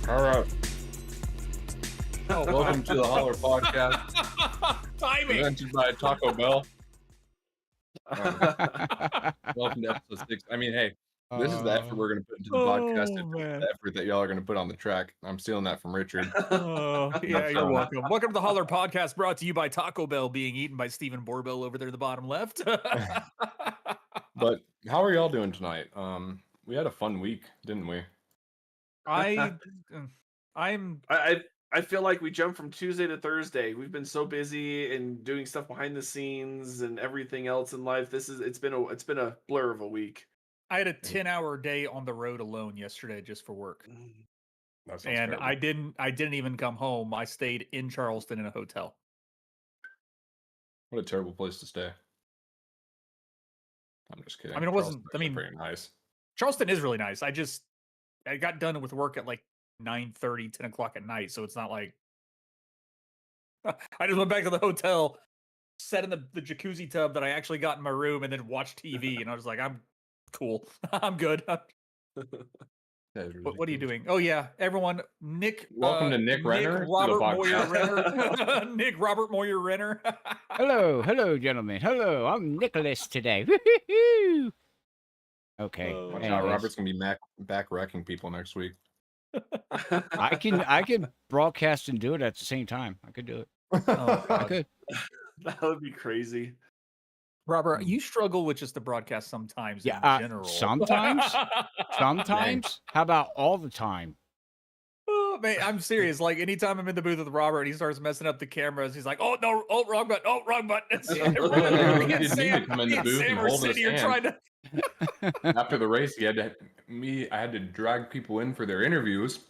All right. Oh, Welcome to the Holler Podcast, timing. presented by Taco Bell. Welcome to episode 6. I mean, hey, this is the effort we're going to put into the podcast. It's the effort that y'all are going to put on the track. I'm stealing that from Richard. Yeah, you're welcome. Welcome to the Holler Podcast, brought to you by Taco Bell, being eaten by Stephen Borbell over there in the bottom left. But how are y'all doing tonight? We had a fun week, didn't we? I'm I feel like we jumped from Tuesday to Thursday. We've been so busy and doing stuff behind the scenes and everything else in life. It's been a blur of a week. I had a 10-hour day on the road alone yesterday just for work. That sounds And terrible. I didn't even come home. I stayed in Charleston in a hotel. What a terrible place to stay. I'm just kidding. I mean, it wasn't. Charleston's actually pretty nice. Charleston is really nice. I got done with work at like 9:30, 10 o'clock at night. So it's not like I just went back to the hotel, sat in the jacuzzi tub that I actually got in my room, and then watched TV. And I was like, I'm cool. I'm good. What are you doing? Oh yeah, everyone. Nick. Welcome to Nick Renner. Robert Moyer Renner. Nick Robert Moyer Renner. Hello, gentlemen. Hello, I'm Nicholas today. Woo-hoo-hoo. Okay. Watch out, Robert's gonna be back wrecking people next week. I can broadcast and do it at the same time. I could do it. Oh, I could. That would be crazy. Robert, you struggle with just the broadcast sometimes. Yeah, in general. sometimes. Sometimes. How about all the time? Oh, man, I'm serious. Like anytime I'm in the booth with Robert and he starts messing up the cameras, he's like, "Oh no! Oh, wrong button! Oh, wrong button!" You didn't need to come in the booth and hold his hand. After the race, I had to drag people in for their interviews.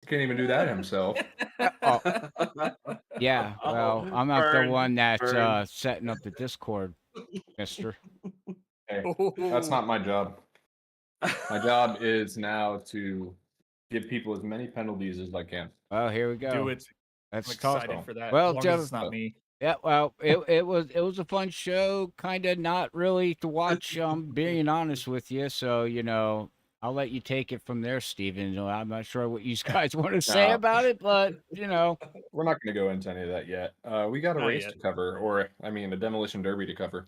He can't even do that himself. Yeah, well, I'm not the one that's setting up the Discord, mister. Hey, that's not my job. My job is now to give people as many penalties as I can. Well, here we go. Do it. That's I'm excited for that. Well, as long as it's not me. Yeah, well, it was a fun show. Kind of not really to watch. Being honest with you, so I'll let you take it from there, Steven. I'm not sure what you guys want to say about it, but we're not going to go into any of that yet. We got a race to cover, or a demolition derby to cover.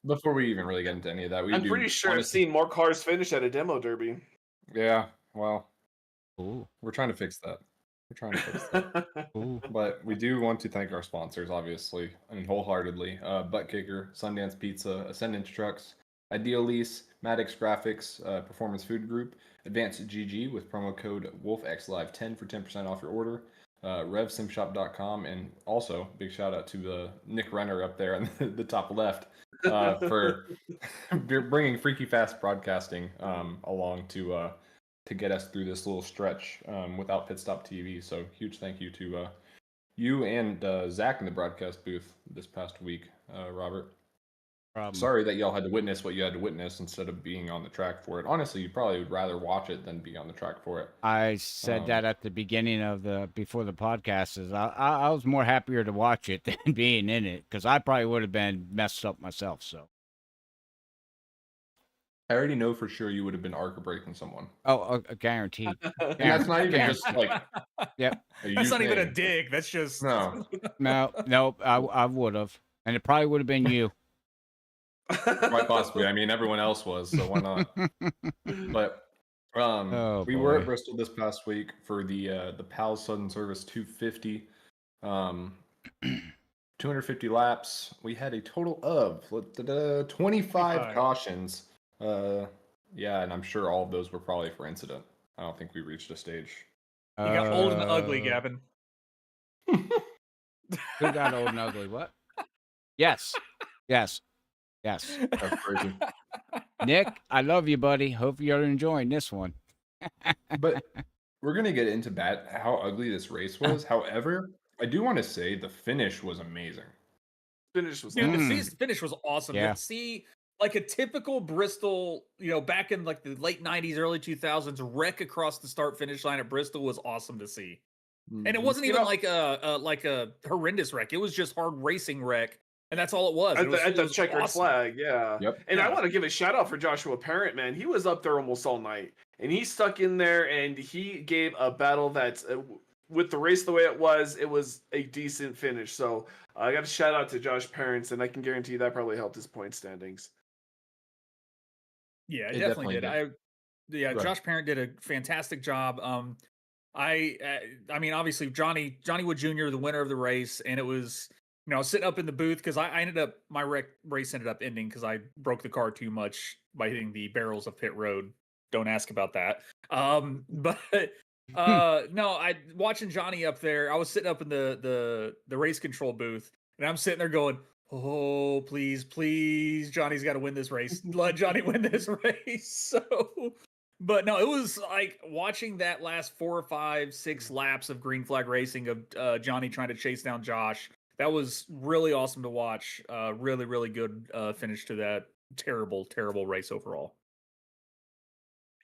Before we even really get into any of that, I'm pretty sure I've seen more cars finish at a demo derby. Yeah, well, Ooh. We're trying to fix that. But we do want to thank our sponsors, obviously, and wholeheartedly. Butt Kicker, Sundance Pizza, Ascendant Trucks, Ideal Lease, Maddox Graphics, Performance Food Group, Advanced GG with promo code WolfXLive10 for 10% off your order, RevSimShop.com, and also big shout out to Nick Renner up there on the top left for bringing Freaky Fast Broadcasting along to get us through this little stretch without Pit Stop TV. So huge thank you to you and Zach in the broadcast booth this past week, Robert. Sorry that y'all had to witness what you had to witness instead of being on the track for it. Honestly, you probably would rather watch it than be on the track for it. I said that at the beginning of before the podcast. I was more happier to watch it than being in it, because I probably would have been messed up myself. So I already know for sure you would have been arc breaking someone. Oh, guaranteed. And that's not even just like. Yep. That's not even a dig. That's just no. I would have, and it probably would have been you. Quite possibly. I mean, everyone else was, so why not? But we were at Bristol this past week for the PALS Sudden Service 250. 250 laps. We had a total of 25 cautions. Yeah, and I'm sure all of those were probably for incident. I don't think we reached a stage. You got old and ugly, Gavin. Who got old and ugly? What? Yes. That's crazy. Nick, I love you, buddy. Hope you're enjoying this one. But we're gonna get into how ugly this race was. However, I do want to say the finish was amazing. The finish was awesome. Yeah. To see like a typical Bristol, back in like the late 90s, early 2000s, wreck across the start finish line at Bristol was awesome to see. And it wasn't even like a horrendous wreck. It was just hard racing wreck. and that's all it was. At It was, the, at it the was checkered awesome. flag, yeah. Yep. And I Yeah. want to give a shout out for Joshua Parent, man. He was up there almost all night, and he stuck in there, and he gave a battle that's with the race the way it was a decent finish. So I got a shout out to Josh Parents, and I can guarantee you that probably helped his point standings. Yeah, it It definitely definitely did. Go ahead. Josh Parent did a fantastic job. I mean, obviously Johnny Wood Jr., the winner of the race, and it was, I was sitting up in the booth because I ended up race ended up ending because I broke the car too much by hitting the barrels of pit road. Don't ask about that. But no, I watching Johnny up there. I was sitting up in the race control booth, and I'm sitting there going, "Oh, please, please, Johnny's got to win this race. Let Johnny win this race." So, but no, it was like watching that last 4 or 5, 6 laps of green flag racing of Johnny trying to chase down Josh. That was really awesome to watch. Really, really good finish to that terrible, terrible race overall.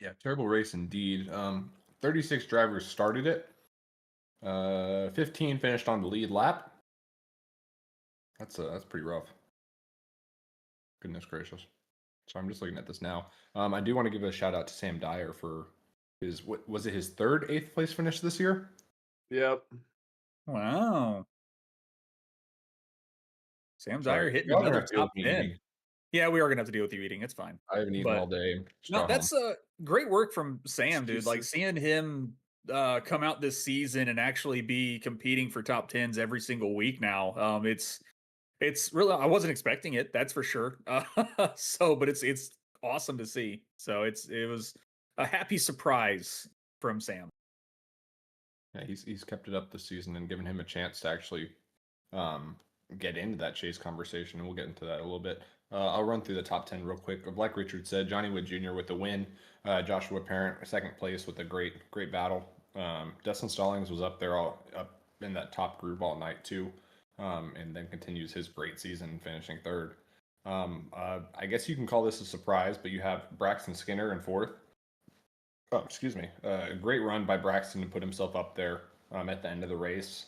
Yeah, terrible race indeed. 36 drivers started it. 15 finished on the lead lap. That's pretty rough. Goodness gracious. So I'm just looking at this now. I do want to give a shout out to Sam Dyer for his, what was it, his third 8th place finish this year? Yep. Wow. Sam Dyer Sorry, hitting y'all gonna another have to deal top with me 10. eating. Yeah, we are gonna have to deal with you eating. It's fine. I haven't eaten But all day. Just no, got that's home. great work from Sam, dude. Like Excuses. seeing him come out this season and actually be competing for top 10s every single week now. It's really, I wasn't expecting it, that's for sure. But it's awesome to see. So it was a happy surprise from Sam. Yeah, he's kept it up this season and given him a chance to actually get into that chase conversation, and we'll get into that a little bit. I'll run through the top 10 real quick. Like Richard said, Johnny Wood Jr. with the win, Joshua Parent second place with a great battle. Dustin Stallings was up there up in that top group all night too, and then continues his great season, finishing third. I guess you can call this a surprise, but you have Braxton Skinner in fourth. Oh, excuse me. A great run by Braxton to put himself up there at the end of the race.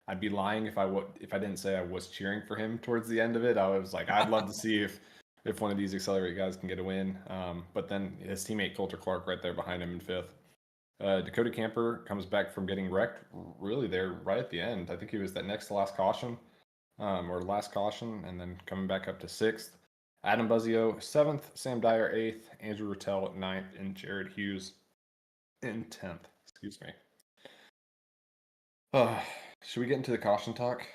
I'd be lying if I didn't say I was cheering for him towards the end of it. I was like, I'd love to see if one of these Accelerate guys can get a win. But then his teammate Coulter Clark right there behind him in fifth. Dakota Camper comes back from getting wrecked really there right at the end. I think he was that next to last caution, or last caution, and then coming back up to sixth. Adam Buzzio, 7th, Sam Dyer, 8th, Andrew Rattel, 9th, and Jared Hughes in 10th. Excuse me. Should we get into the caution talk?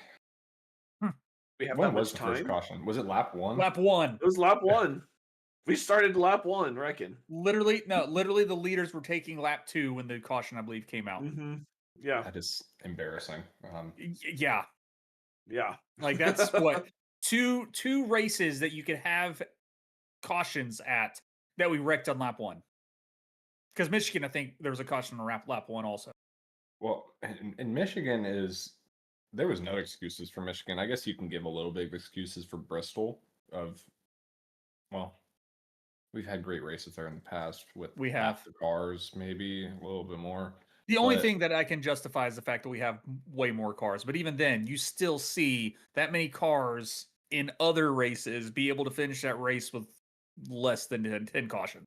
We have When that was much the first time. caution? Was it lap 1? Lap 1. It was lap 1. We started lap 1, reckon. Literally the leaders were taking lap 2 when the caution, I believe, came out. Mm-hmm. Yeah. That is embarrassing. Yeah. Yeah. Like that's what two races that you could have cautions at that we wrecked on lap 1. Because Michigan, I think there was a caution on lap 1 also. Well, in Michigan there was no excuses for Michigan. I guess you can give a little bit of excuses for Bristol well, we've had great races there in the past with half the cars, maybe a little bit more. The only thing that I can justify is the fact that we have way more cars. But even then, you still see that many cars in other races be able to finish that race with less than 10 caution.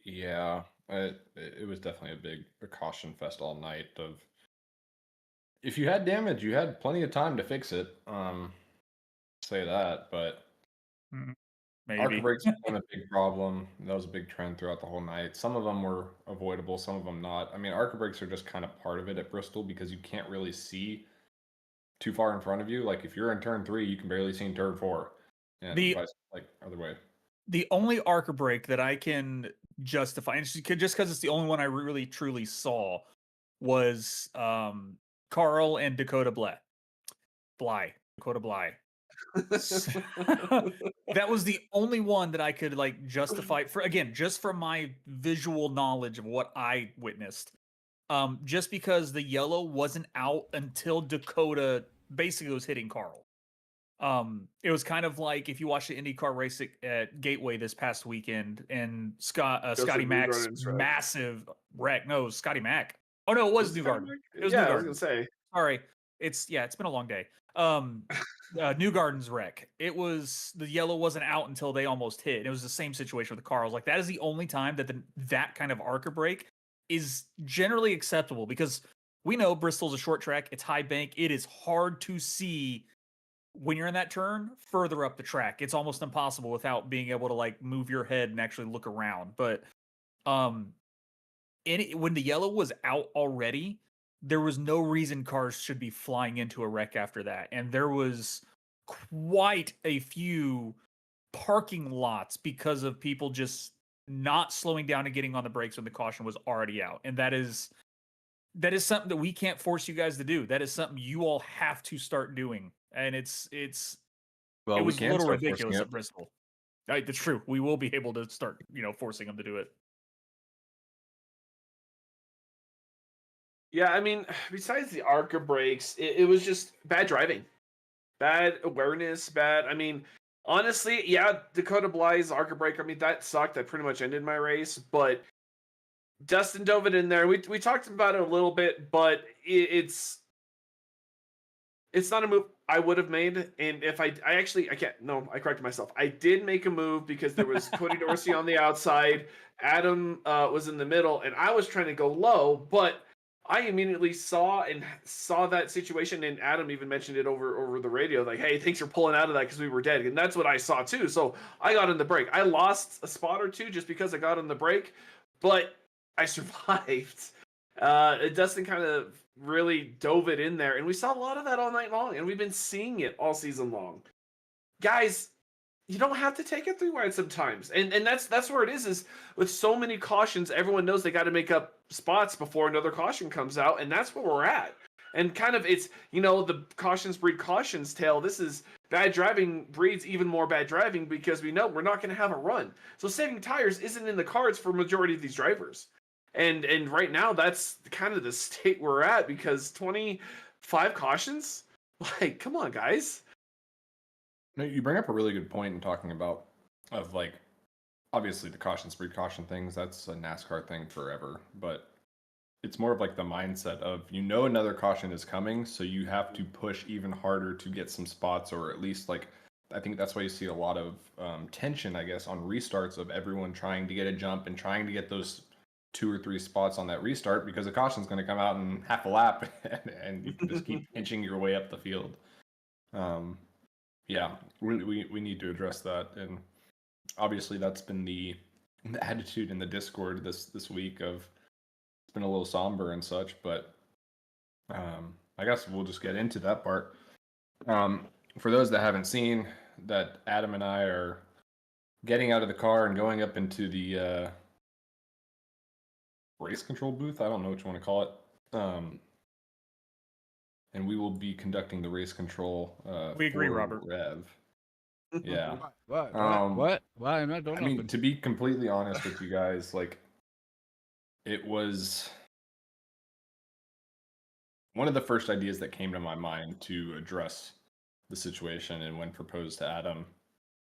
Yeah, it was definitely a caution fest all night. If you had damage, you had plenty of time to fix it. Say that, but maybe ARCA brakes became a big problem. That was a big trend throughout the whole night. Some of them were avoidable, some of them not. I mean, ARCA brakes are just kind of part of it at Bristol because you can't really see too far in front of you. Like if you're in turn 3, you can barely see in turn 4, and other way. The only ARCA brake that I can justify, and just because it's the only one I really truly saw, was Carl and Dakota Bly. That was the only one that I could justify for, again, just from my visual knowledge of what I witnessed. Just because the yellow wasn't out until Dakota basically was hitting Carl. It was kind of like if you watched the IndyCar race at Gateway this past weekend and Scotty Mack's massive wreck. No, Scotty Mack. Oh no, it was Newgarden. It was Newgarden. I was gonna say. Sorry. It's been a long day. New Gardens wreck. It was the yellow wasn't out until they almost hit. It was the same situation with the car. I was like, that is the only time that that kind of arc break is generally acceptable, because we know Bristol's a short track. It's high bank. It is hard to see when you're in that turn further up the track. It's almost impossible without being able to like move your head and actually look around. But when the yellow was out already, there was no reason cars should be flying into a wreck after that. And there was quite a few parking lots because of people just not slowing down and getting on the brakes when the caution was already out. And that is something that we can't force you guys to do. That is something you all have to start doing. And it Well, we was a can little start forcing ridiculous it. at Bristol. Right, that's true. We will be able to start, forcing them to do it. Yeah, I mean, besides the ARCA breaks, it was just bad driving, bad awareness, bad. I mean, honestly, yeah, Dakota Blythe's ARCA break, I mean, that sucked. That pretty much ended my race, but Dustin dove it in there. We talked about it a little bit, but it's not a move I would have made. And if I can't, no, I corrected myself. I did make a move because there was Cody Dorsey on the outside. Adam was in the middle, and I was trying to go low, but I immediately saw that situation, and Adam even mentioned it over the radio, like, "Hey, thanks for pulling out of that because we were dead." And that's what I saw too. So I got in the break. I lost a spot or two just because I got in the break, but I survived. Dustin kind of really dove it in there, and we saw a lot of that all night long, and we've been seeing it all season long. Guys, you don't have to take it 3 wide sometimes, and that's where it is with so many cautions. Everyone knows they got to make up spots before another caution comes out, and that's where we're at. And kind of it's the cautions breed cautions tail. This is bad driving breeds even more bad driving because we know we're not going to have a run. So saving tires isn't in the cards for majority of these drivers. And right now that's kind of the state we're at because 25 cautions, like, come on, guys. No, you bring up a really good point in talking about of like obviously the caution breed caution things. That's a NASCAR thing forever, but it's more of like the mindset of another caution is coming, so you have to push even harder to get some spots, or at least like I think that's why you see a lot of tension, I guess, on restarts of everyone trying to get a jump and trying to get those 2 or 3 spots on that restart because the caution's going to come out in half a lap and you can just keep inching your way up the field. Yeah, we need to address that, and obviously that's been the attitude in the Discord this week of it's been a little somber and such, but I guess we'll just get into that part. For those that haven't seen, that Adam and I are getting out of the car and going up into the race control booth. I don't know what you want to call it. And we will be conducting the race control. We agree, Robert. Rev. Yeah. What? Why am I doing? I mean, to be completely honest with you guys, like, it was one of the first ideas that came to my mind to address the situation. And when proposed to Adam,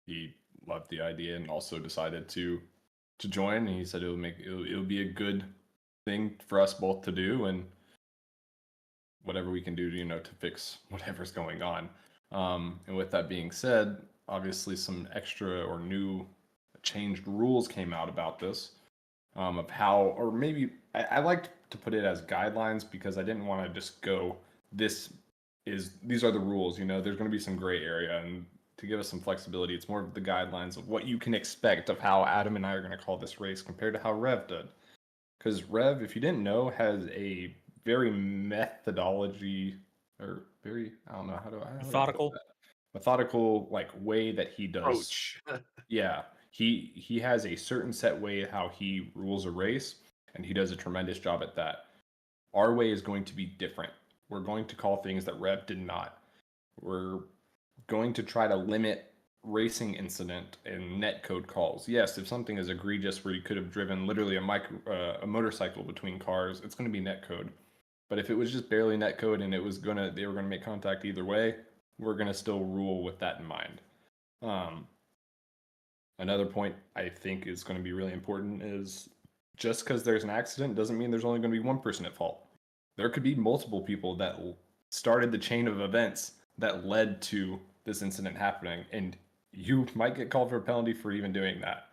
he loved the idea and also decided to join. And he said it'll be a good thing for us both to do, and whatever we can do to fix whatever's going on. And with that being said, obviously some extra or new changed rules came out about this, of how, or maybe I liked to put it as guidelines because I didn't want to just go, these are the rules. There's going to be some gray area, and to give us some flexibility, it's more of the guidelines of what you can expect of how Adam and I are going to call this race compared to how Rev did. Because Rev, if you didn't know, has a very methodology, or very, I don't know how to Methodical. Methodical like way that he does. Approach. Yeah, he has a certain set way how he rules a race, and he does a tremendous job at that. Our way is going to be different. We're going to call things that Rev did not. We're going to try to limit racing incident and netcode calls. Yes, if something is egregious where you could have driven literally a motorcycle between cars, it's going to be netcode. But if it was just barely netcode and they were gonna make contact either way, we're gonna still rule with that in mind. Another point I think is going to be really important is just because there's an accident doesn't mean there's only going to be one person at fault. There could be multiple people that started the chain of events that led to this incident happening, and you might get called for a penalty for even doing that.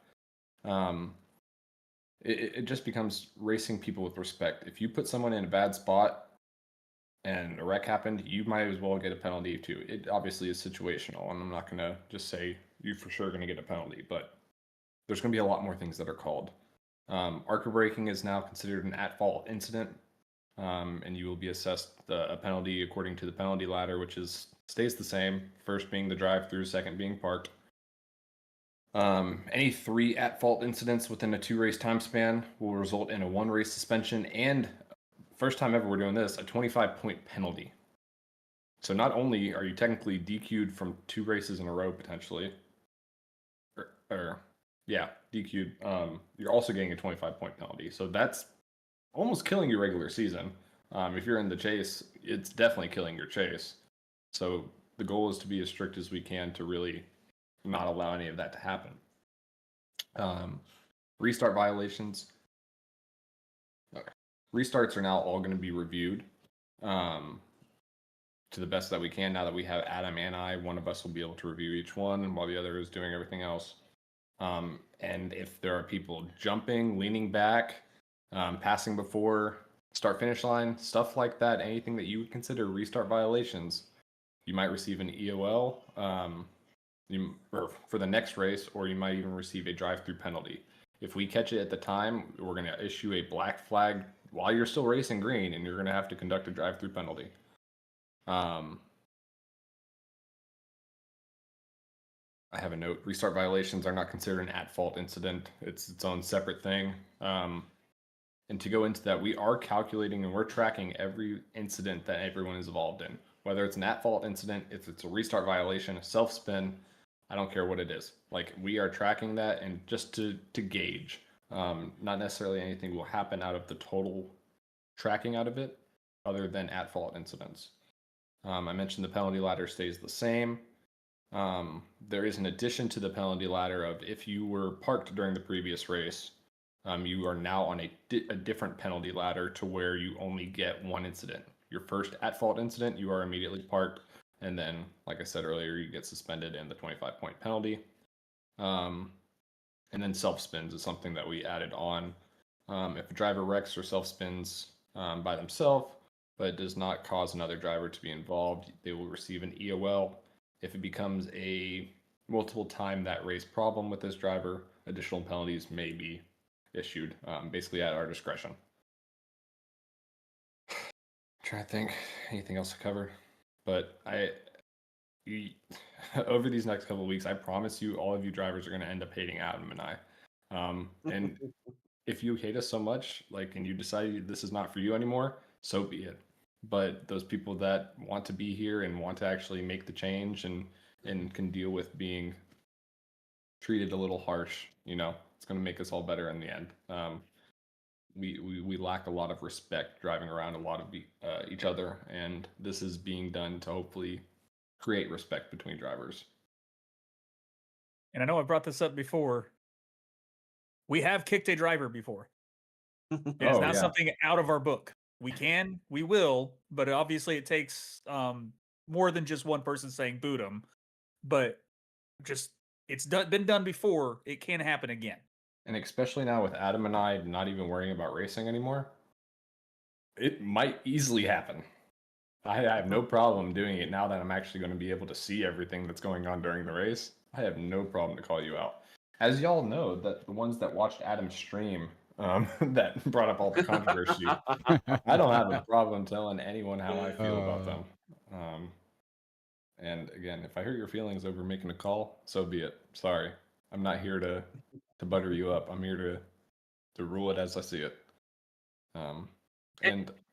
It just becomes racing people with respect. If you put someone in a bad spot and a wreck happened, you might as well get a penalty too. It obviously is situational, and I'm not going to just say you for sure going to get a penalty, but there's going to be a lot more things that are called. Archer braking is now considered an at-fault incident, and you will be assessed a penalty according to the penalty ladder, which stays the same. First being the drive-through, second being parked. Any 3 at-fault incidents within a 2-race time span will result in a 1-race suspension and, first time ever we're doing this, a 25-point penalty. So not only are you technically DQ'd from 2 races in a row potentially, DQ'd, you're also getting a 25-point penalty. So that's almost killing your regular season. If you're in the chase, it's definitely killing your chase. So the goal is to be as strict as we can to really not allow any of that to happen. Restart violations. Restarts are now all going to be reviewed to the best that we can. Now that we have Adam and I, one of us will be able to review each one while the other is doing everything else. And if there are people jumping, leaning back, passing before start-finish line, stuff like that, anything that you would consider restart violations, you might receive an EOL for the next race, or you might even receive a drive-through penalty. If we catch it at the time, we're going to issue a black flag while you're still racing green, and you're going to have to conduct a drive-through penalty. I have a note. Restart violations are not considered an at-fault incident. It's its own separate thing. And to go into that, we are calculating and we're tracking every incident that everyone is involved in. Whether it's an at-fault incident, if it's a restart violation, a self-spin, I don't care what it is. Like, we are tracking that, and just to gauge. Not necessarily anything will happen out of the total tracking out of it, other than at-fault incidents. I mentioned the penalty ladder stays the same. There is an addition to the penalty ladder of if you were parked during the previous race, you are now on a different penalty ladder to where you only get 1 incident. Your first at-fault incident, you are immediately parked, and then, like I said earlier, you get suspended and the 25-point penalty. And then self-spins is something that we added on. If a driver wrecks or self-spins by themselves, but it does not cause another driver to be involved, they will receive an EOL. If it becomes a multiple time that race problem with this driver, additional penalties may be issued, basically at our discretion. Trying to think anything else to cover, but over these next couple of weeks, I promise you, all of you drivers are going to end up hating Adam and I. And if you hate us so much, and you decide this is not for you anymore, so be it. But those people that want to be here and want to actually make the change and can deal with being treated a little harsh, it's going to make us all better in the end. We lack a lot of respect driving around a lot of each other, and this is being done to hopefully create respect between drivers. And I know I brought this up before. We have kicked a driver before. It is not something out of our book. We will, but obviously it takes more than just one person saying boot him. But it's been done before. It can happen again. And especially now with Adam and I not even worrying about racing anymore, it might easily happen. I have no problem doing it now that I'm actually going to be able to see everything that's going on during the race. I have no problem to call you out. As y'all know, that the ones that watched Adam's stream that brought up all the controversy, I don't have a problem telling anyone how I feel about them. And again, if I hurt your feelings over making a call, so be it. Sorry. I'm not here to butter you up. I'm here to rule it as I see it.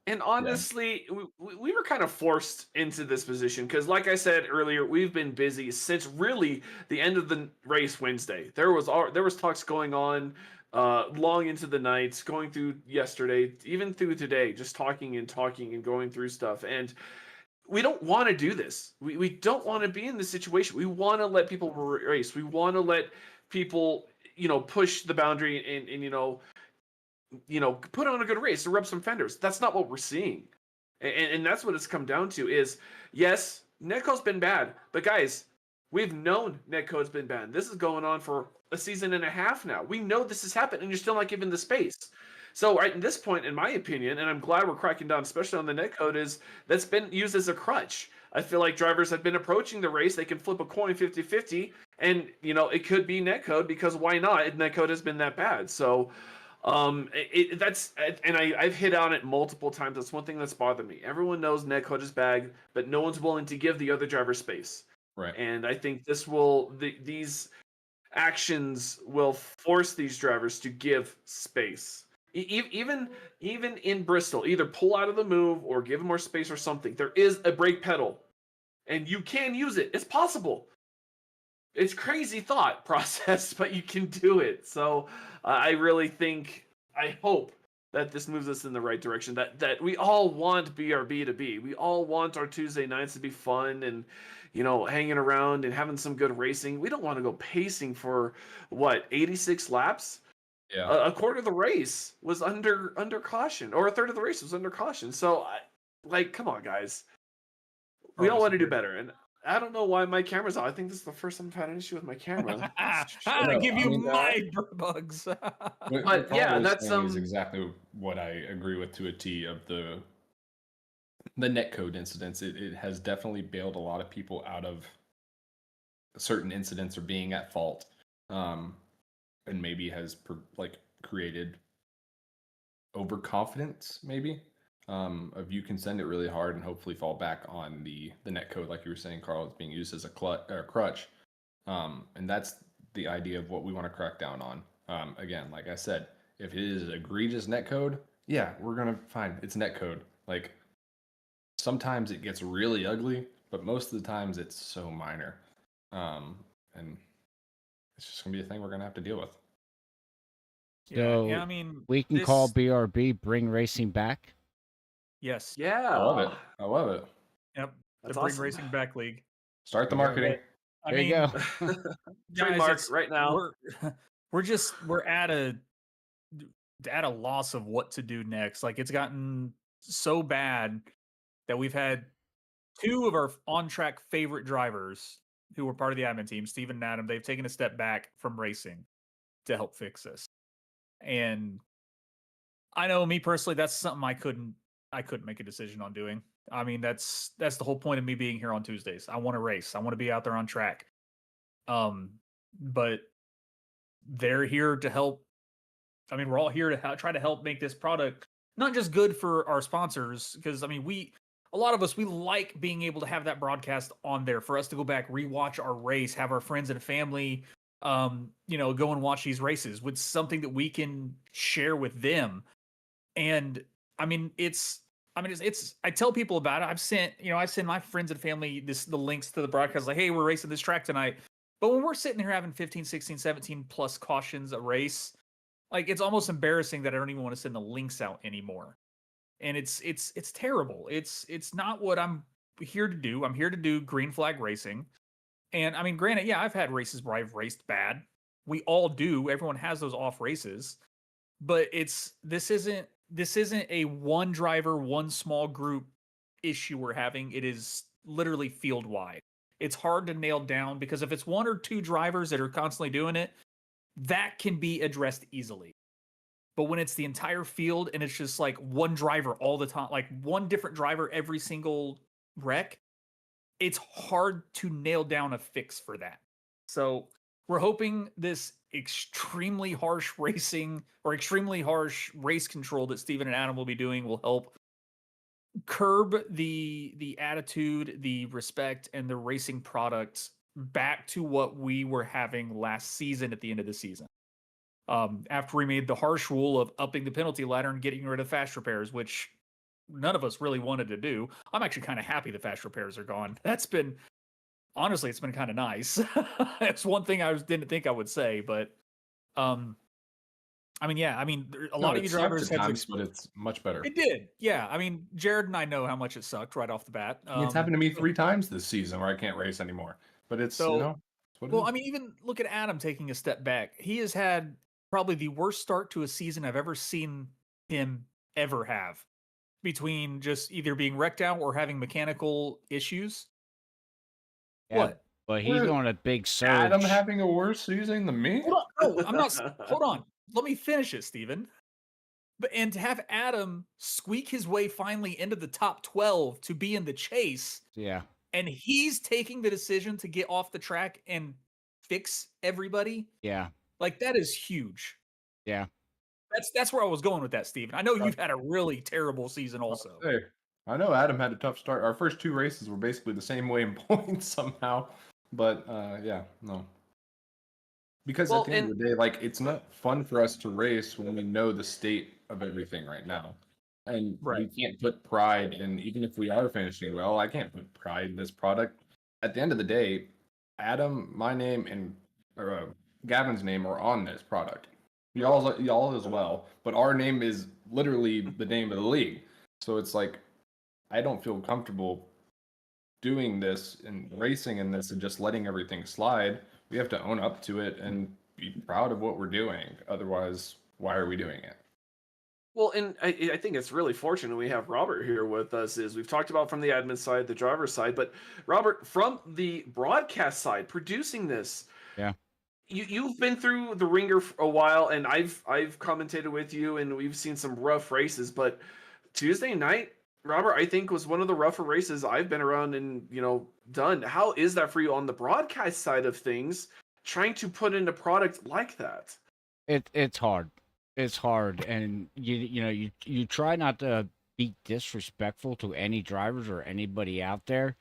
And honestly, we were kind of forced into this position because, like I said earlier, we've been busy since really the end of the race Wednesday. There was talks going on long into the nights, going through yesterday, even through today, just talking and going through stuff. And we don't want to do this. We don't want to be in this situation. We want to let people race. We want to let people, push the boundary and put on a good race to rub some fenders. That's not what we're seeing. And that's what it's come down to is, yes, netcode's been bad, but guys, we've known netcode's been bad. This is going on for a season and a half now. We know this has happened, and you're still not given the space. So right at this point, in my opinion, and I'm glad we're cracking down, especially on the netcode, is that's been used as a crutch. I feel like drivers have been approaching the race. They can flip a coin 50-50, and it could be netcode because why not? Netcode has been that bad. So I've hit on it multiple times. That's one thing that's bothered me. Everyone knows netcode is bad, but no one's willing to give the other driver space. Right. And I think these actions will force these drivers to give space. Even in Bristol, either pull out of the move or give them more space or something. There is a brake pedal, and you can use it. It's possible. It's crazy thought process, but you can do it. So I really think, I hope that this moves us in the right direction. That we all want BRB to be. We all want our Tuesday nights to be fun and hanging around and having some good racing. We don't want to go pacing for 86 laps. Yeah. A quarter of the race was under caution, or a third of the race was under caution. So come on, guys. We all want to do better, and I don't know why my camera's on. I think this is the first time I've had an issue with my camera. I'm gonna give you my bugs. What yeah, was that's saying is exactly what I agree with to a T of the netcode incidents. It has definitely bailed a lot of people out of certain incidents or being at fault, and maybe has created overconfidence, maybe. Of you can send it really hard and hopefully fall back on the netcode, like you were saying, Carl, it's being used as a crutch. And that's the idea of what we want to crack down on. Again, like I said, if it is egregious netcode, yeah, we're gonna find it's netcode. Like sometimes it gets really ugly, but most of the times it's so minor. And it's just gonna be a thing we're gonna have to deal with. So yeah, I mean, we can call BRB Bring Racing Back. Yes. Yeah. I love it. Yep. That's the Bring awesome. Racing Back League. Start the marketing. I There mean, you go. Trademark guys, right now. We're at a loss of what to do next. Like it's gotten so bad that we've had two of our on-track favorite drivers who were part of the admin team, Steven and Adam, they've taken a step back from racing to help fix this. And I know me personally, that's something I couldn't make a decision on doing. I mean, that's the whole point of me being here on Tuesdays. I want to race. I want to be out there on track. But they're here to help. I mean, we're all here to try to help make this product not just good for our sponsors, because I mean, a lot of us, we like being able to have that broadcast on there for us to go back, rewatch our race, have our friends and family, go and watch these races with something that we can share with them. And I mean, it's I tell people about it. I send my friends and family the links to the broadcast, like, hey, we're racing this track tonight. But when we're sitting here having 15, 16, 17 plus cautions a race, like it's almost embarrassing that I don't even want to send the links out anymore. And it's terrible. It's not what I'm here to do. I'm here to do green flag racing. And I mean, granted, yeah, I've had races where I've raced bad. We all do. Everyone has those off races. But this isn't a one driver, one small group issue we're having. It is literally field wide. It's hard to nail down because if it's one or two drivers that are constantly doing it, that can be addressed easily. But when it's the entire field and it's just like one driver all the time, like one different driver every single wreck, it's hard to nail down a fix for that. So we're hoping this extremely harsh racing or extremely harsh race control that Steven and Adam will be doing will help curb the attitude, the respect, and the racing product back to what we were having last season at the end of the season. After we made the harsh rule of upping the penalty ladder and getting rid of fast repairs, which none of us really wanted to do. I'm actually kind of happy the fast repairs are gone. Honestly, it's been kind of nice. It's one thing I didn't think I would say, but I mean, yeah, a lot of you drivers had times, but it's much better. It did, yeah. I mean, Jared and I know how much it sucked right off the bat. It's happened to me 3 times this season where I can't race anymore. But it's it's what it is. I mean, even look at Adam taking a step back. He has had probably the worst start to a season I've ever seen him ever have. between just either being wrecked out or having mechanical issues. Yeah, What? but he's We're- on a big Adam surge. having a worse season than me? Hold on. No, I'm not. Hold on. Let me finish it, Steven. And to have Adam squeak his way finally into the top 12 to be in the chase, Yeah, and he's taking the decision to get off the track and fix everybody, yeah, like that is huge. yeah. That's where I was going with that, Steven. I know you've had a really terrible season also. Hey, I know Adam had a tough start. Our first 2 races were basically the same way in points somehow. But yeah, no. Because Well, at the end of the day, like, it's not fun for us to race when we know the state of everything right now. And we Right. can't put pride in, even if we are finishing well, I can't put pride in this product. At the end of the day, Adam, my name, and Gavin's name are on this product. Y'all as well, but our name is literally the name of the league. So it's like, I don't feel comfortable doing this and racing in this and just letting everything slide. We have to own up to it and be proud of what we're doing. Otherwise, why are we doing it? Well, and I think it's really fortunate we have Robert here with us. Is we've talked about from the admin side, the driver side, but Robert from the broadcast side, producing this. Yeah. You've been through the ringer for a while, and I've commentated with you, and we've seen some rough races. But Tuesday night, Robert, I think was one of the rougher races I've been around and done. How is that for you on the broadcast side of things, trying to put in a product like that? It's hard. It's hard, and you try not to be disrespectful to any drivers or anybody out there,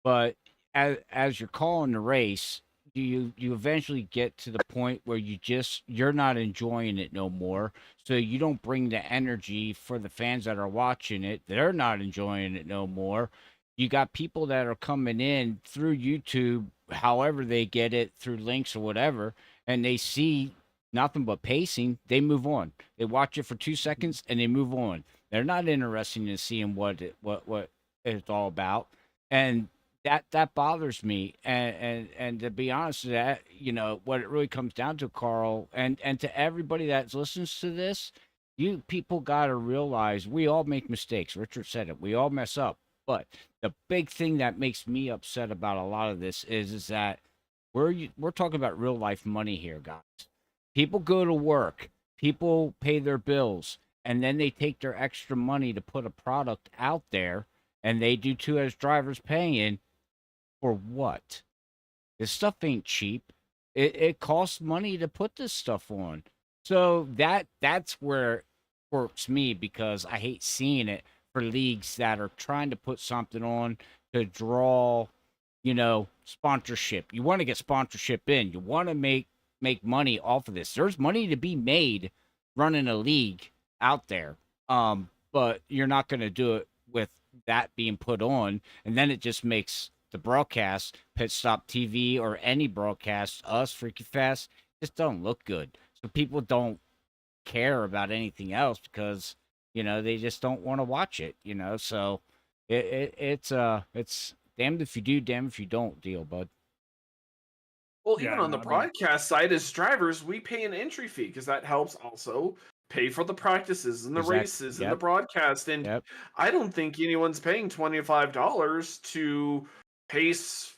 but as you're calling the race, you eventually get to the point where you're not enjoying it no more. So you don't bring the energy for the fans that are watching it. They're not enjoying it no more. You got people that are coming in through YouTube, however they get it through links or whatever, and they see nothing but pacing. They move on. They watch it for 2 seconds and they move on. They're not interested in seeing what it's all about, and that bothers me. And to be honest with that, what it really comes down to, Carl, and to everybody that listens to this, you people got to realize we all make mistakes. Richard said it. We all mess up. But the big thing that makes me upset about a lot of this is that we're talking about real life money here, guys. People go to work, people pay their bills, and then they take their extra money to put a product out there, and they do too as drivers paying for what? This stuff ain't cheap. It costs money to put this stuff on. So that's where it works me, because I hate seeing it for leagues that are trying to put something on to draw, sponsorship. You want to get sponsorship in. You want to make money off of this. There's money to be made running a league out there. But you're not going to do it with that being put on, and then it just makes the broadcast, Pit Stop TV or any broadcast, us, Freaky Fast, just don't look good. So people don't care about anything else because they just don't want to watch it. So it's damned if you do, damned if you don't deal, bud. Well, Yeah, even on the no, I mean- broadcast side, as drivers, we pay an entry fee because that helps also pay for the practices and the Exactly. races and the Yep. broadcast. And Yep. I don't think anyone's paying $25 to pace,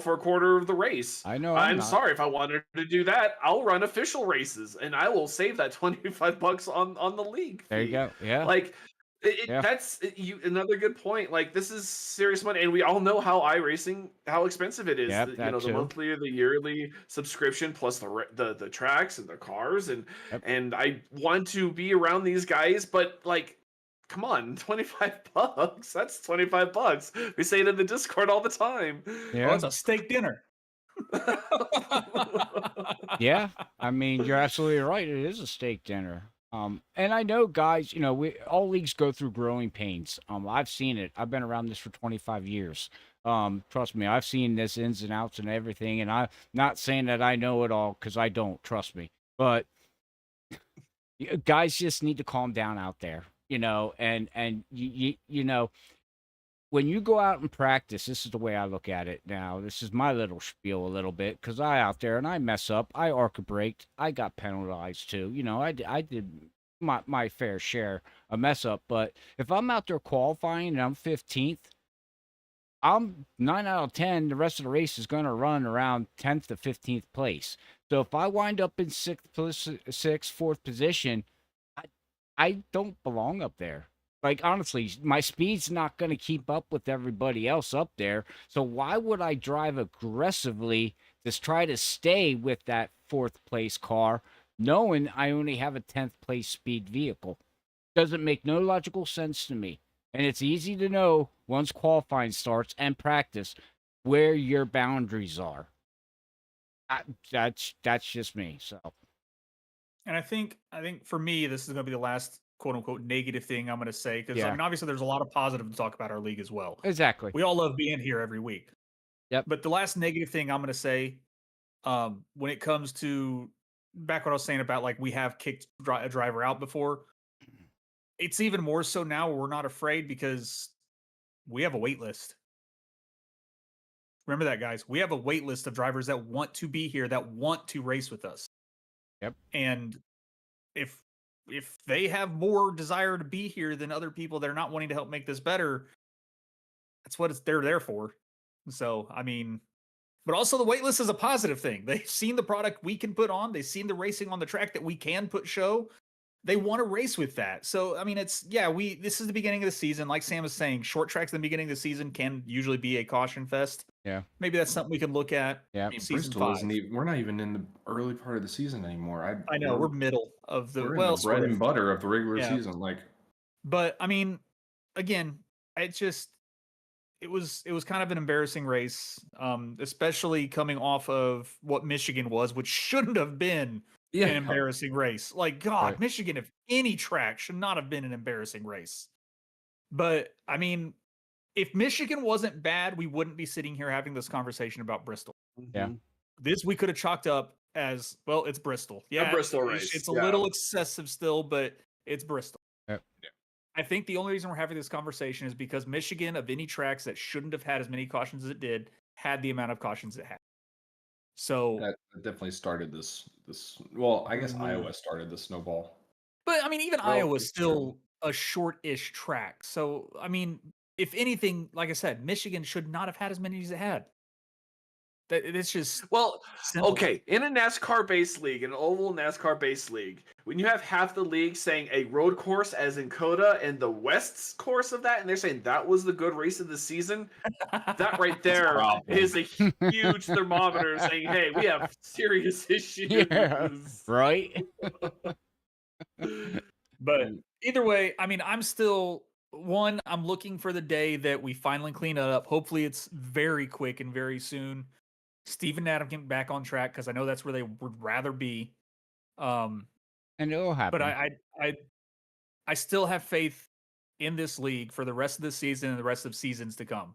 for a quarter of the race. I know I'm not. sorry, if I wanted to do that, I'll run official races and I will save that $25 on the league. There you fee. go. Yeah. Like Yeah. that's another good point. Like, this is serious money, and we all know how expensive it is. Yep, the, that the too. monthly or the yearly subscription plus the tracks and the cars, and Yep. and I want to be around these guys, but like, come on, $25. That's $25. We say it in the Discord all the time. Oh, Yeah. it's a steak dinner. Yeah, I mean, you're absolutely right. It is a steak dinner. And I know, guys, we all leagues go through growing pains. I've seen it. I've been around this for 25 years. Trust me, I've seen this ins and outs and everything. And I'm not saying that I know it all, because I don't. Trust me. But guys just need to calm down out there. And when you go out and practice, this is the way I look at it now. This is my little spiel a little bit, because I out there and I mess up. I arc a braked. I got penalized too. I did my fair share of mess up. But if I'm out there qualifying and I'm 15th, I'm 9 out of 10. The rest of the race is going to run around 10th to 15th place. So if I wind up in sixth, fourth position, I, I don't belong up there. Like, honestly, my speed's not going to keep up with everybody else up there. So why would I drive aggressively to try to stay with that fourth place car, knowing I only have a 10th place speed vehicle? Doesn't make no logical sense to me. And it's easy to know once qualifying starts and practice where your boundaries are. That's just me. So And I think for me, this is going to be the last quote unquote negative thing I'm going to say, because I Yeah. mean, obviously, there's a lot of positive to talk about our league as well. exactly. We all love being here every week. Yep. But the last negative thing I'm going to say, when it comes to back what I was saying about like we have kicked a driver out before, it's even more so now. We're not afraid because we have a wait list. Remember that, guys. We have a wait list of drivers that want to be here, that want to race with us. Yep. And if they have more desire to be here than other people that are not wanting to help make this better, that's what they're there for. So, I mean, but also the wait list is a positive thing. They've seen the product we can put on. They've seen the racing on the track that we can show. They want to race with that. So, I mean, this is the beginning of the season. Like Sam was saying, short tracks in the beginning of the season can usually be a caution fest. Yeah. Maybe that's something we can look at. Yeah. I mean, Season Bristol 5. isn't even, we're not even in the early part of the season anymore. I know we're middle of the we're in well, the bread sort and of. butter of the regular Yeah. season. Like, But I mean, again, it was kind of an embarrassing race, especially coming off of what Michigan was, which shouldn't have been an embarrassing race. Like, God, Right. Michigan, if any track, should not have been an embarrassing race. But I mean, if Michigan wasn't bad, we wouldn't be sitting here having this conversation about Bristol. Yeah. This we could have chalked up as, well, it's Bristol. Yeah, Bristol race, it's a yeah. little excessive still, but it's Bristol. Yep. I think the only reason we're having this conversation is because Michigan, of any tracks that shouldn't have had as many cautions as it did, had the amount of cautions it had. So, that definitely started this. Well, I guess Mhm. Iowa started the snowball. but I mean, even Well, Iowa's it's still a short-ish track. So, I mean, if anything, like I said, Michigan should not have had as many as it had. It's just Well, simple. okay, in a NASCAR-based league, an oval NASCAR-based league, when you have half the league saying a road course as in COTA and the West's course of that, and they're saying that was the good race of the season, that right there problem. is a huge thermometer saying, hey, we have serious issues. Yeah. Right. But And- either way, I mean, I'm looking for the day that we finally clean it up. Hopefully it's very quick and very soon. Steve and Adam get back on track, because I know that's where they would rather be. And it'll happen. But I still have faith in this league for the rest of the season and the rest of seasons to come.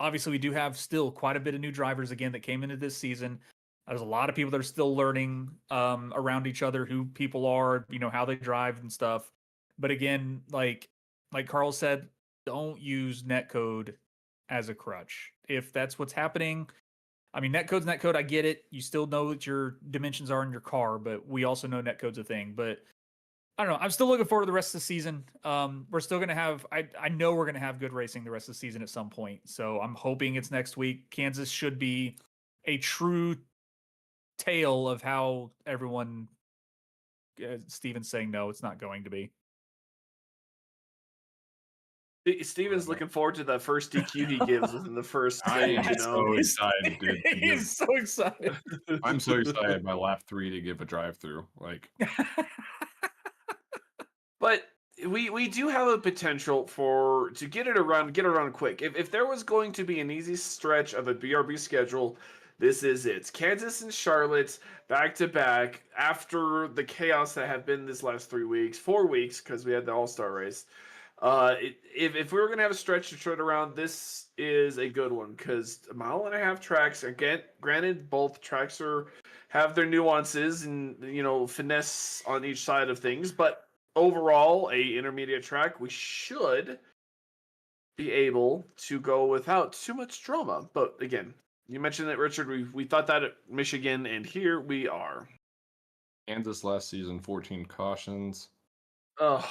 Obviously, we do have still quite a bit of new drivers again that came into this season. There's a lot of people that are still learning around each other, who people are, how they drive and stuff. But again, like Carl said, don't use netcode as a crutch. If that's what's happening, I mean, netcode's netcode. I get it. You still know what your dimensions are in your car, but we also know netcode's a thing. But I don't know. I'm still looking forward to the rest of the season. We're still going to have, I know we're going to have good racing the rest of the season at some point. So I'm hoping it's next week. Kansas should be a true tale of how everyone, Steven's saying, no, it's not going to be. Steven's looking forward to that first DQ he gives within the first I stage, am you know? so excited, dude. to give- He's so excited. I'm so excited by lap 3 to give a drive-through. Like, But we do have a potential to get it around quick. If there was going to be an easy stretch of a BRB schedule, this is it. Kansas and Charlotte back to back after the chaos that have been this last 4 weeks, because we had the All-Star race. If we were gonna have a stretch to turn around, this is a good one, because a 1.5-mile tracks. Again, granted, both tracks have their nuances and finesse on each side of things, but overall, a intermediate track, we should be able to go without too much drama. But again, you mentioned that, Richard. We thought that at Michigan, and here we are. Kansas last season, 14 cautions. Oh,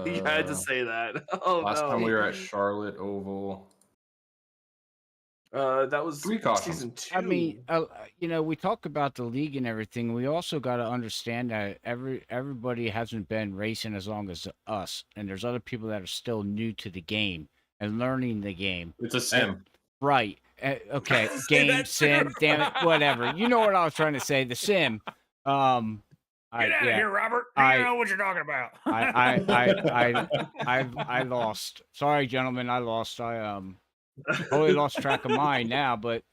you had to Uh, say that. Oh last time we no. were at Charlotte Oval, That was 3 cautions. season I mean, 2. we talk about the league and everything. We also got to understand that everybody hasn't been racing as long as us, and there's other people that are still new to the game and learning the game. It's a sim. Right. Okay. Say Game, that too. sim, damn it, whatever. You know what I was trying to say. The sim. Get out of here, Robert. You I- don't know what you're talking about. I lost. Sorry, gentlemen, I lost. I totally lost track of mine now. But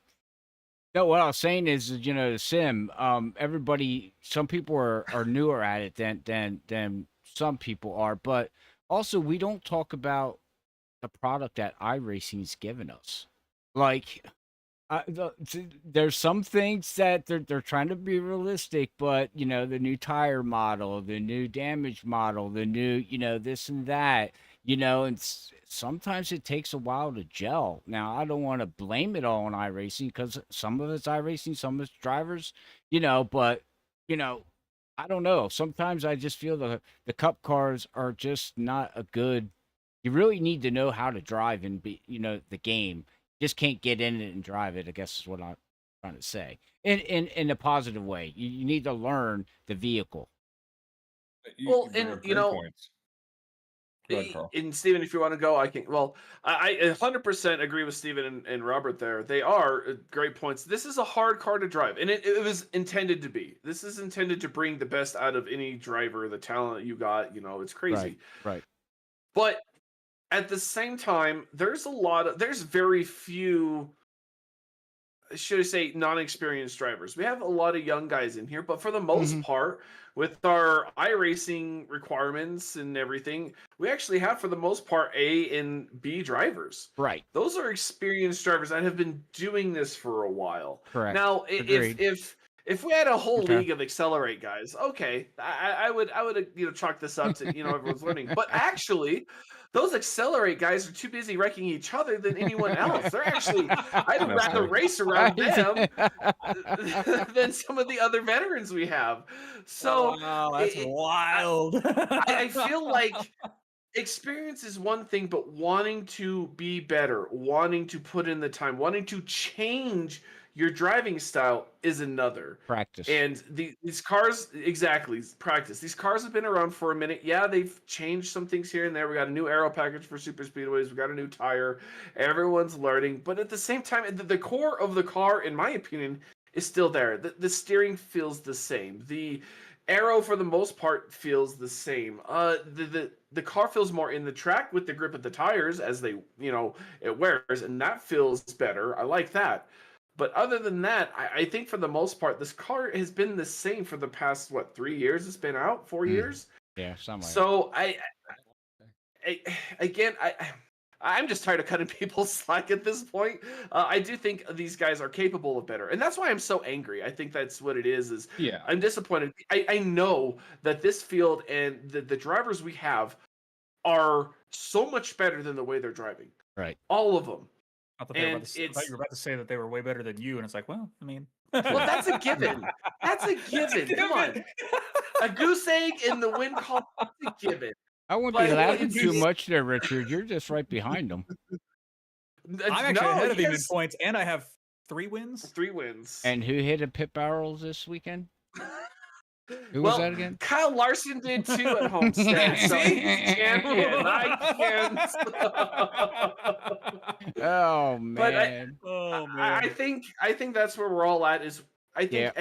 no, what I was saying is, the sim. Everybody. Some people are newer at it than some people are. But also, we don't talk about the product that iRacing's given us. Like, there's some things that they're trying to be realistic, but the new tire model, the new damage model, the new this and that, and sometimes it takes a while to gel. Now, I don't want to blame it all on iRacing because some of it's iRacing, some of it's drivers, but I don't know. Sometimes I just feel the cup cars are just not a good. You really need to know how to drive and be, the game. Just can't get in it and drive it, I guess is what I'm trying to say. In a positive way. You need to learn the vehicle. Well, bring and up great points. Go ahead, Carl. And Steven, if you want to go, I can. Well, I 100% agree with Steven and Robert there. They are great points. This is a hard car to drive, and it was intended to be. This is intended to bring the best out of any driver, the talent you got. It's crazy. Right. But at the same time, there's very few, should I say, non-experienced drivers. We have a lot of young guys in here, but for the most part, with our iRacing requirements and everything, we actually have, for the most part, A and B drivers. Right. Those are experienced drivers that have been doing this for a while. Correct. Now, Agreed. if we had a whole Okay. league of Accelerate guys, okay, I would chalk this up to everyone's learning. But actually, those Accelerate guys are too busy wrecking each other than anyone else. They're actually, I'd rather race around them than some of the other veterans we have. So wow, that's wild. I feel like experience is one thing, but wanting to be better, wanting to put in the time, wanting to change your driving style is another. Practice. And these cars, exactly, practice. These cars have been around for a minute. Yeah, they've changed some things here and there. We got a new aero package for super speedways. We got a new tire. Everyone's learning. But at the same time, the core of the car, in my opinion, is still there. The steering feels the same. The aero, for the most part, feels the same. The car feels more in the track with the grip of the tires as they, it wears, and that feels better. I like that. But other than that, I think for the most part, this car has been the same for the past, 3 years it's been out? 4 years? Yeah, something like So I'm just tired of cutting people slack at this point. I do think these guys are capable of better. And that's why I'm so angry. I think that's what it is Yeah. I'm disappointed. I know that this field and the drivers we have are so much better than the way they're driving. Right. All of them. I thought you were about to say that they were way better than you, and it's like, well, I mean, well, that's a given. That's a given. Come on, a goose egg in the wind call. That's a given. I wouldn't But be laughing it's- too much there, Richard. You're just right behind them. I'm actually ahead of him in yes. points, and I have 3 wins. 3 wins. And who hit a pit barrels this weekend? Who was that again? Kyle Larson did too at Homestead, so he's champion. I can't. Oh man. But I think that's where we're all at. Is I think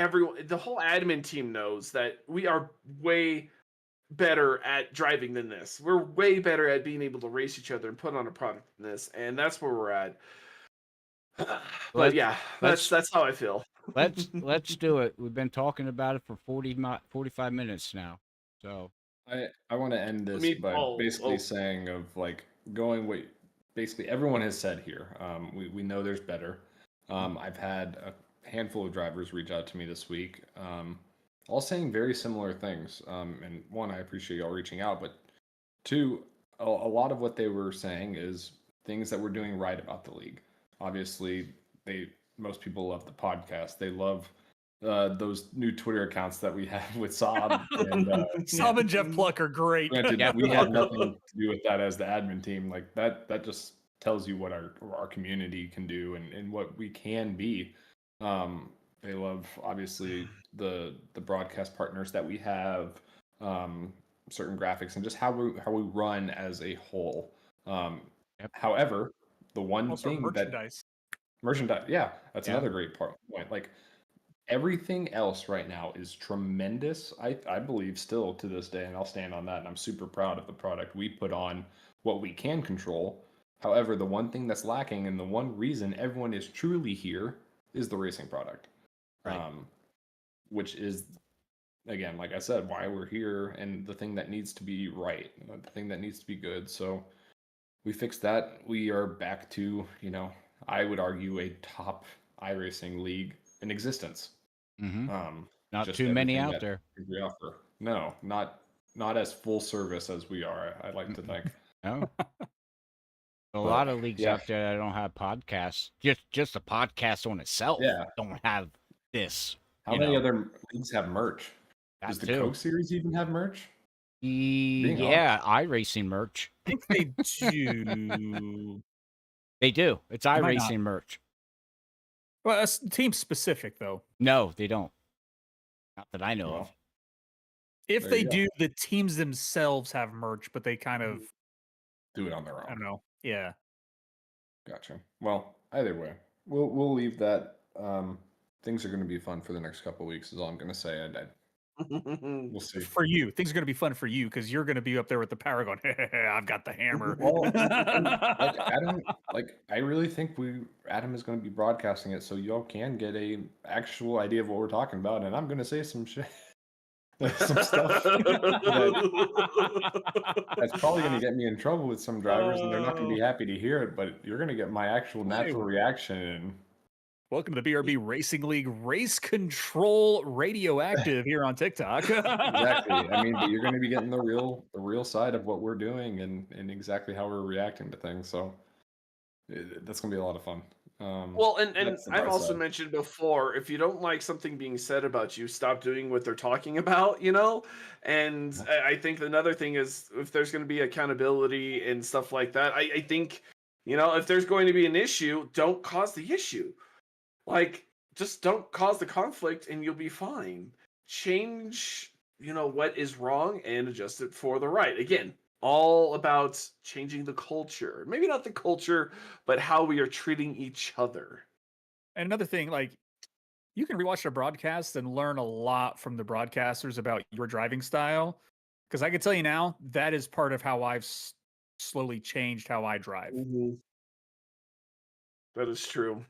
the whole admin team knows that we are way better at driving than this. We're way better at being able to race each other and put on a product than this, and that's where we're at. But yeah, that's how I feel. Let's do it. We've been talking about it for 45 minutes now. So I want to end this by basically saying of like going what basically everyone has said here. We know there's better. I've had a handful of drivers reach out to me this week, all saying very similar things. And one, I appreciate y'all reaching out, but two, a lot of what they were saying is things that we're doing right about the league. Obviously, most people love the podcast. They love those new Twitter accounts that we have with Saab and Saab and Jeff Pluck are great. granted, Yeah. we had nothing to do with that as the admin team. Like that just tells you what our community can do and what we can be. They love obviously the broadcast partners that we have, certain graphics and just how we run as a whole. Yep. However, the one Also, thing merchandise. yeah, that's Yeah. another great point. Like everything else right now is tremendous. I believe still to this day, and I'll stand on that. And I'm super proud of the product we put on, what we can control. However, the one thing that's lacking, and the one reason everyone is truly here, is the racing product. Right. Which is, again, like I said, why we're here, and the thing that needs to be right, the thing that needs to be good. So we fixed that. We are back to, I would argue a top iRacing league in existence. Mm-hmm. Not Just too many everything out that there. we offer. No, not as full service as we are. I'd like to think. No. A But, lot of leagues yeah. out there that don't have podcasts. Just the podcast on itself Yeah. don't have this. How you many know. other leagues have merch? That Does the too. Coke series even have merch? Yeah, iRacing merch. I think they do. They do. It's might not. iRacing merch. Well, it's team specific though. No, they don't. Not that I know of. Well, If there they you go. do, the teams themselves have merch, but they kind of, Do it on their I own. don't know. Yeah. Gotcha. Well, either way, we'll leave that. Things are going to be fun for the next couple of weeks. Is all I'm going to say. We'll see. For you, things are going to be fun for you because you're going to be up there with the power going, I've got the hammer. Well, and like Adam, I really think Adam is going to be broadcasting it, so y'all can get a actual idea of what we're talking about. And I'm going to say some shit, some stuff that's probably going to get me in trouble with some drivers, and they're not going to be happy to hear it. But you're going to get my actual natural reaction. And Welcome to the BRB Racing League Race Control Radioactive here on TikTok. exactly. I mean, but you're going to be getting the real side of what we're doing and exactly how we're reacting to things. So that's going to be a lot of fun. Well, and that's the I've bright also side. mentioned before, if you don't like something being said about you, stop doing what they're talking about, And I think another thing is if there's going to be accountability and stuff like that, I think, if there's going to be an issue, don't cause the issue. Like, just don't cause the conflict and you'll be fine. Change, what is wrong and adjust it for the right. Again, all about changing the culture. Maybe not the culture, but how we are treating each other. And another thing, like, you can rewatch the broadcast and learn a lot from the broadcasters about your driving style. Because I can tell you now, that is part of how I've slowly changed how I drive. Mm-hmm. That is true.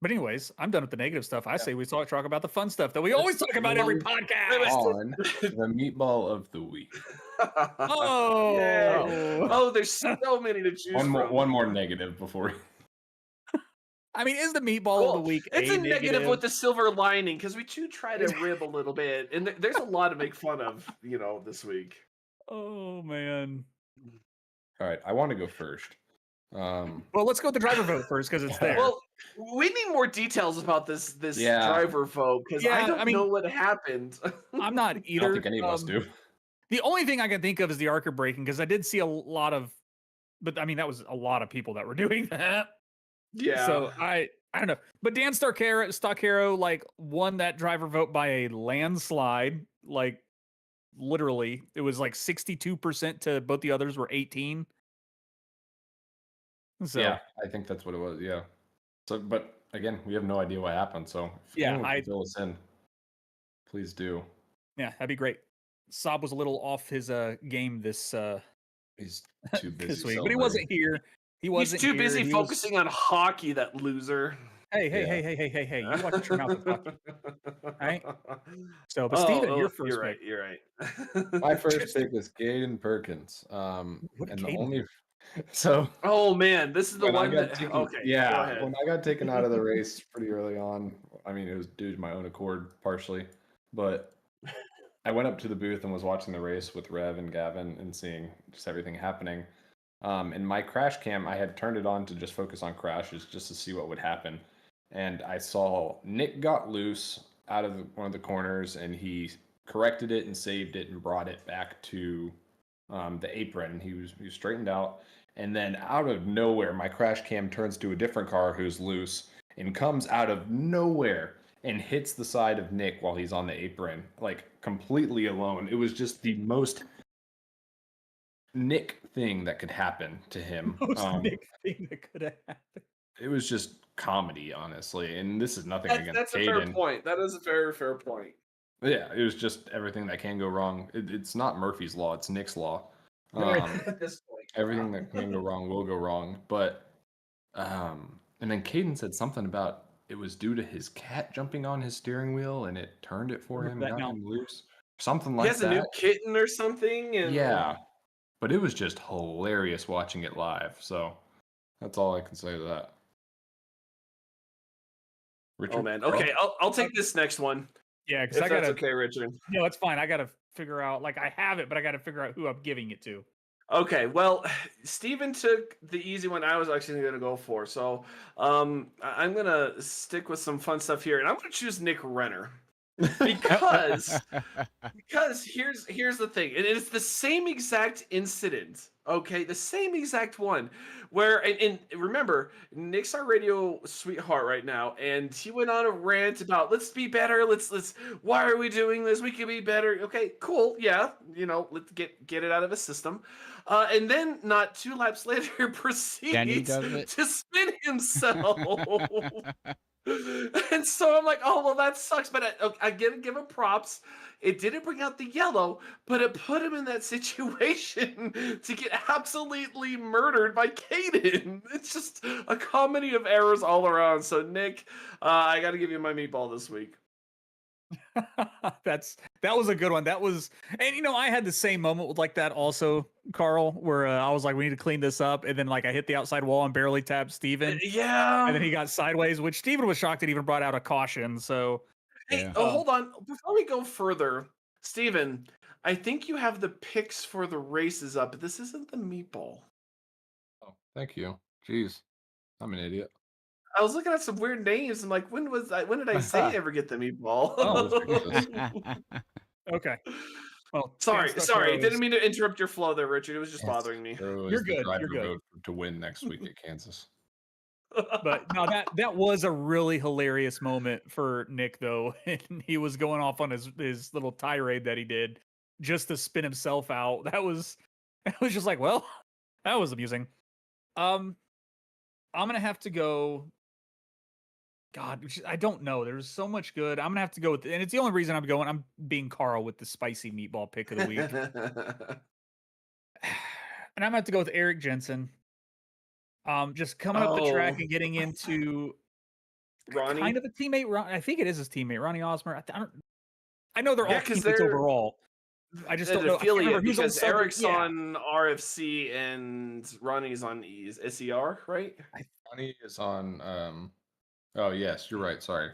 But anyways, I'm done with the negative stuff. I say we talk about the fun stuff that we always talk about every podcast. On the meatball of the week. Oh, Yay. Oh, there's so many to choose from. One more negative before. I mean, is the meatball of the week It's a negative with the the silver lining because we do try to rib a little bit, and there's a lot to make fun of, this week. Oh man. All right, I want to go first. Well, let's go with the driver vote first because it's there. Well, we need more details about this driver vote because I don't know what happened. I'm not either. I don't think any of us do. The only thing I can think of is the Arca breaking because I did see a lot of, but I mean that was a lot of people that were doing that. Yeah. So I don't know, but Dan Stockero like won that driver vote by a landslide. Like literally, it was like 62% to both the others were 18. So Yeah, I think that's what it was. Yeah. So, but again, we have no idea what happened. So, if anyone can fill us in, please do. Yeah, that'd be great. Saab was a little off his game this He's too busy this week, but he wasn't here. He's too busy focusing on hockey. That loser. Hey! You watch your mouth and talk. Right? So, but Steven, your first pick. You're right. My first pick was Caden Perkins. What and Caden? the only so. Oh man, this is the one that. Okay. Yeah, when I got taken out of the race pretty early on, I mean it was due to my own accord partially, but I went up to the booth and was watching the race with Rev and Gavin and seeing just everything happening. And my crash cam, I had turned it on to just focus on crashes just to see what would happen. and I saw Nick got loose out of one of the corners, and he corrected it and saved it and brought it back to the apron. He was straightened out, and then out of nowhere, my crash cam turns to a different car who's loose and comes out of nowhere and hits the side of Nick while he's on the apron, like completely alone. It was just the most Nick thing that could happen to him. Most Nick thing that could have happened. It was just comedy, honestly, and this is nothing against That's a fair Caden. point. That is a very fair point. Yeah, it was just everything that can go wrong. It's not Murphy's law; it's Nick's law. At this point, Everything that can go wrong will go wrong. But and then Caden said something about it was due to his cat jumping on his steering wheel and it turned it for him, That got now. him loose, something he like has that. a new kitten or something. And Yeah, but it was just hilarious watching it live. So that's all I can say to that. Richard, Oh man. Carl? Okay, I'll take this next one. Yeah, If because I that's gotta. okay, Richard. No, it's fine. I gotta figure out. Like I have it, but I gotta figure out who I'm giving it to. Okay, well, Steven took the easy one I was actually going to go for. So I'm going to stick with some fun stuff here, and I'm going to choose Nick Renner. Because here's the thing, and it's the same exact incident, okay, the same exact one, where and remember, Nick's our radio sweetheart right now, and he went on a rant about let's be better, let's why are we doing this? We can be better. Okay, cool, yeah, let's get it out of his system, and then not 2 laps later proceeds to spin himself. And so I'm like, oh, well, that sucks. But I give him props. It didn't bring out the yellow, but it put him in that situation to get absolutely murdered by Caden. It's just a comedy of errors all around. So, Nick, I got to give you my meatball this week. That was a good one. That was, and I had the same moment with like that also, Carl, where I was like, we need to clean this up, and then like I hit the outside wall and barely tapped Steven. Yeah. And then he got sideways, which Steven was shocked it even brought out a caution. So hey, hold on. Before we go further, Steven, I think you have the picks for the races up, but this isn't the meatball. Oh, thank you. Jeez, I'm an idiot. I was looking at some weird names. I'm like, when did I say ever get the meatball? Okay. Well, sorry. Didn't mean to interrupt your flow there, Richard. It was just bothering me. You're good. You're good. To win next week at Kansas. But no, that was a really hilarious moment for Nick though, and he was going off on his little tirade that he did just to spin himself out. That was just like, well, that was amusing. I'm gonna have to go. God, I don't know. There's so much good. I'm gonna have to go with, and it's the only reason I'm going. I'm being Carl with the spicy meatball pick of the week, and I'm gonna have to go with Eric Jensen. Just coming up the track and getting into Ronnie, kind of a teammate. I think it is his teammate, Ronnie Osmer. I know they're all teammates overall. I just don't know. Affiliate because Eric's on RFC and Ronnie's on SER, right? Ronnie is on. Oh, yes, you're right. Sorry.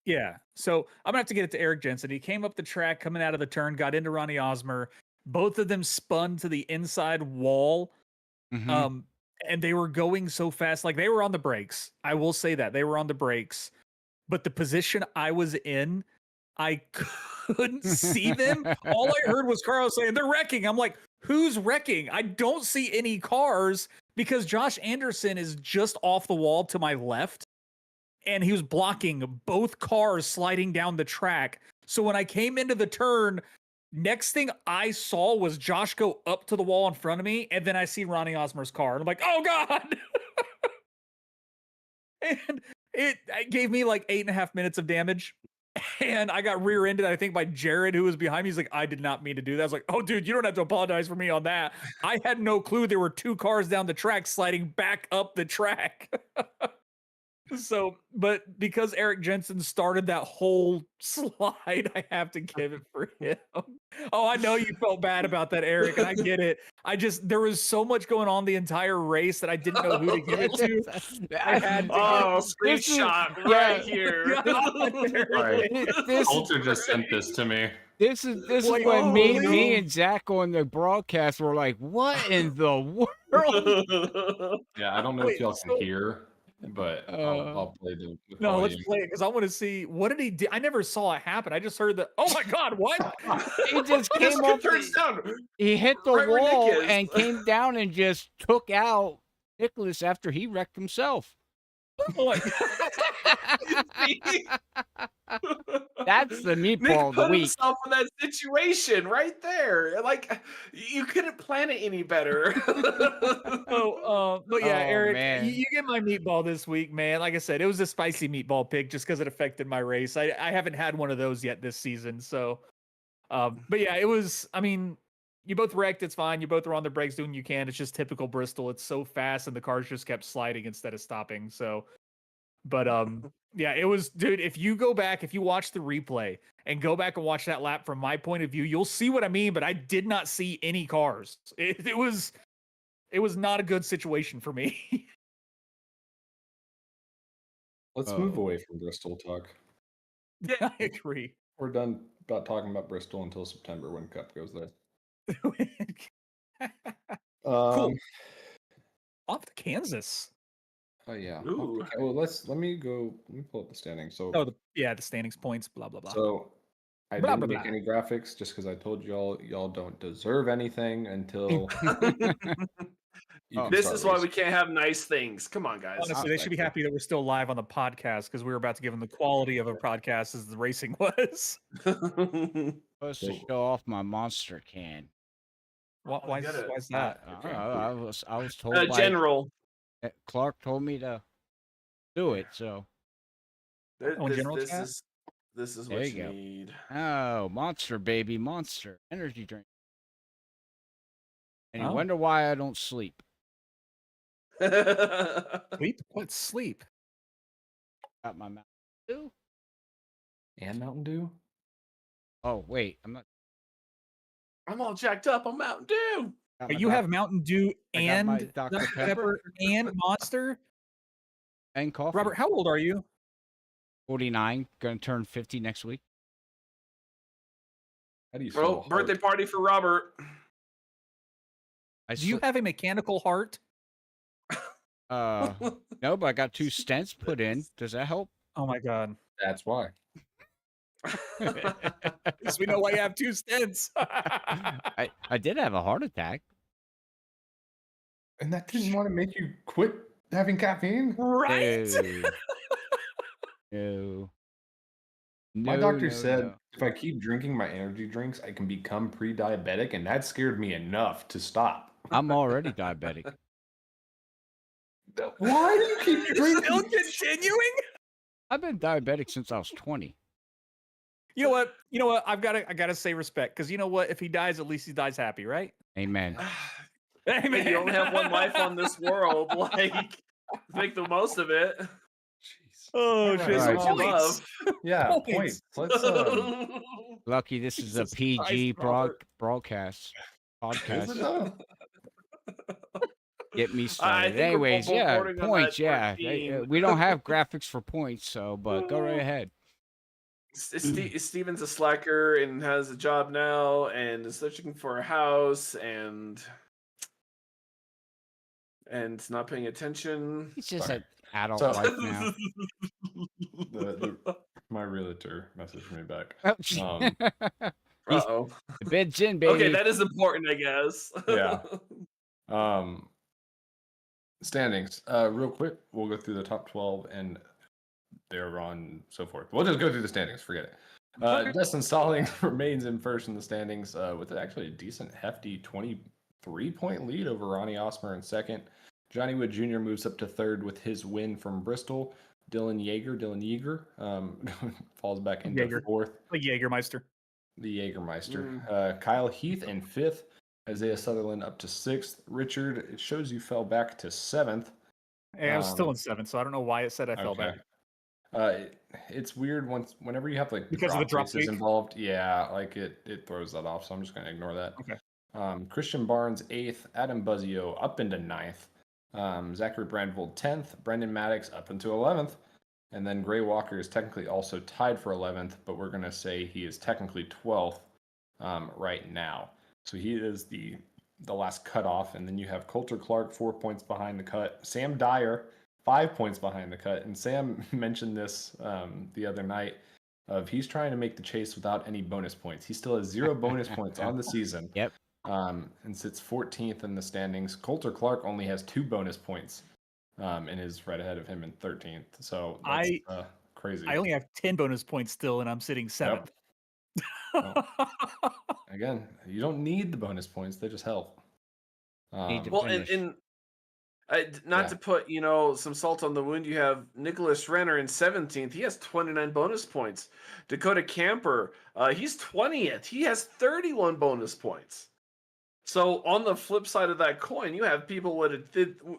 Yeah. So I'm going to have to get it to Eric Jensen. He came up the track coming out of the turn, got into Ronnie Osmer. Both of them spun to the inside wall. Mm-hmm. And they were going so fast. Like they were on the brakes. I will say that. They were on the brakes. But the position I was in, I couldn't see them. All I heard was Carl saying, they're wrecking. I'm like, who's wrecking? I don't see any cars because Josh Anderson is just off the wall to my left. And he was blocking both cars sliding down the track. So when I came into the turn, next thing I saw was Josh go up to the wall in front of me, and then I see Ronnie Osmer's car. And I'm like, oh God. And it gave me like 8.5 minutes of damage. And I got rear-ended, I think, by Jared, who was behind me. He's like, I did not mean to do that. I was like, oh, dude, you don't have to apologize for me on that. I had no clue there were 2 cars down the track sliding back up the track. So, but because Eric Jensen started that whole slide, I have to give it for him. Oh, I know you felt bad about that, Eric, and I get it. There was so much going on the entire race that I didn't know who to give it to. I had to screenshot right here. Coulter just sent this to me. This is when me and Zach on the broadcast were like, what in the world? Yeah, I don't know if y'all can hear, but I'll play the No, let's volume. play it because I want to see what did he do. I never saw it happen. I just heard that. Oh my God, what? He just This came kid up. turns down. He hit the Right where Nick wall is. and came down and just took out Nicholas after he wrecked himself. Oh my That's the Nick meatball of the put week. himself in that situation right there. Like you couldn't plan it any better. But yeah, Oh, Eric, man. you get my meatball this week, man. Like I said, it was a spicy meatball pick just because it affected my race. I haven't had one of those yet this season. So, but yeah, it was. I mean, you both wrecked. It's fine. You both were on the brakes doing you can. It's just typical Bristol. It's so fast, and the cars just kept sliding instead of stopping. So, but yeah, it was, dude. If you go back, if you watch the replay and go back and watch that lap from my point of view, you'll see what I mean. But I did not see any cars. It was not a good situation for me. Let's move away from Bristol talk. Yeah, I agree. We're done about talking about Bristol until September when Cup goes there. Cool. Off to Kansas. Oh yeah. Ooh. Okay, well, let me pull up the standings. So Oh, the standings, points, blah blah blah. so I Blah, didn't blah, make blah. any graphics just because I told y'all don't deserve anything until you can This start is why we racing. can't have nice things. Come on, guys. Honestly, they should be happy that we're still live on the podcast because we were about to give them the quality of a podcast as the racing was. Supposed to show off my monster can. Why is that? I don't know. I was told by General. Clark told me to do it. So This is There what you you go. need. oh, monster baby, monster energy drink. And you Oh. wonder why I don't sleep. Sleep? What sleep? Got my mouth. Dew. And Mountain Dew? Oh wait, I'm not. I'm all jacked up on Mountain Dew. got my You doc- have Mountain Dew I got my and Dr. Dr. Pepper. Pepper and Monster. and coffee. Robert, how old are you? 49, gonna turn 50 next week. How do you Oh, spell birthday heart? party for Robert. Do you have a mechanical heart? No, but I got 2 stents put in. Does that help? Oh my God. That's why. Because we know why you have 2 stents. I did have a heart attack. And that didn't want to make you quit having caffeine? Right? No. My No, doctor no, said no. if I keep drinking my energy drinks, I can become pre-diabetic, and that scared me enough to stop. I'm already diabetic. Why do you keep Still drinking? continuing? I've been diabetic since I was 20. You know what? I gotta say respect because you know what? If he dies, at least he dies happy, right? Amen. Hey, man. You only have one life on this world. Like, make the most of it. Jeez. Oh, Right. shit. It's So what you points. Yeah, Points. points. Let's Lucky this is a Jesus PG Christ, Robert. broadcast. is Podcast. it though? Get me I started. think we're Anyways, both yeah, bordering on points. that Yeah, 13. we don't have graphics for points, so but go right ahead. Steven's a slacker and has a job now and is searching for a house and not paying attention. He's just Sorry. an adult So- life now. My realtor messaged me back. Uh-oh. The bed's in, baby. Okay, that is important, I guess. Yeah. Standings. Real quick, we'll go through the top 12 and they're on so forth. We'll just go through the standings. Forget it. Destin Stalling remains in first in the standings with actually a decent, hefty 23-point lead over Ronnie Osmer in second. Johnny Wood Jr. moves up to third with his win from Bristol. Dylan Yeager falls back into Yeager. fourth. Like Jägermeister. The Jägermeister. Kyle Heath in fifth. Isaiah Sutherland up to sixth. Richard, it shows you fell back to seventh. Hey, I was still in 7th, so I don't know why it said I fell back. It's weird whenever you have like Because of the drop races week? involved. Yeah, like it throws that off. So I'm just gonna ignore that. Okay. Christian Barnes 8th. Adam Buzzio up into 9th. Zachary Brandvold 10th. Brendan Maddox up into 11th. And then Gray Walker is technically also tied for 11th, but we're gonna say he is technically 12th right now. So he is the last cutoff, and then you have Coulter Clark 4 points behind the cut. Sam Dyer 5 points behind the cut. And Sam mentioned this the other night of he's trying to make the chase without any bonus points. He still has 0 bonus points on the season. Yep. And sits 14th in the standings. Coulter Clark only has 2 bonus points and is right ahead of him in 13th. So that's crazy. I only have 10 bonus points still, and I'm sitting 7th. Well, again, you don't need the bonus points; they just help. Need to Well, finish. and not to put some salt on the wound, you have Nicholas Renner in 17th. He has 29 bonus points. Dakota Camper, he's 20th. He has 31 bonus points. So on the flip side of that coin, you have people with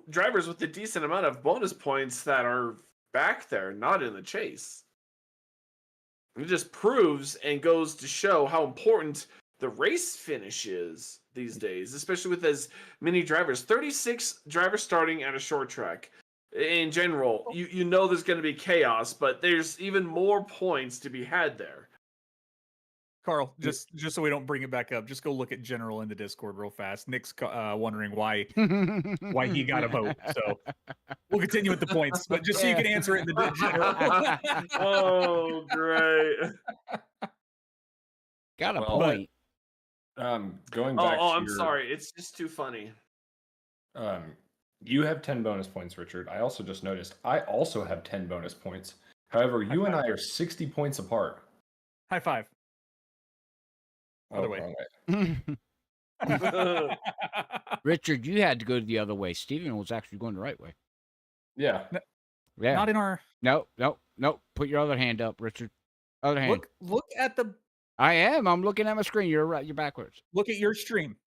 drivers with a decent amount of bonus points that are back there, not in the chase. It just proves and goes to show how important the race finish is these days, especially with as many drivers. 36 drivers starting at a short track. In general, you know there's going to be chaos, but there's even more points to be had there. Carl, just so we don't bring it back up, just go look at general in the Discord real fast. Nick's wondering why he got a vote. So we'll continue with the points, but just so you can answer it in the general. Oh, great! Got a point. Going back. I'm sorry. It's just too funny. You have 10 bonus points, Richard. I also just noticed I also have 10 bonus points. However, you and I are 60 points apart. High five. Other way. Richard, you had to go the other way. Steven was actually going the right way. Yeah. Yeah. Not in our. No. Put your other hand up, Richard. Other hand. Look at the. I am. I'm looking at my screen. You're right. You're backwards. Look at your stream.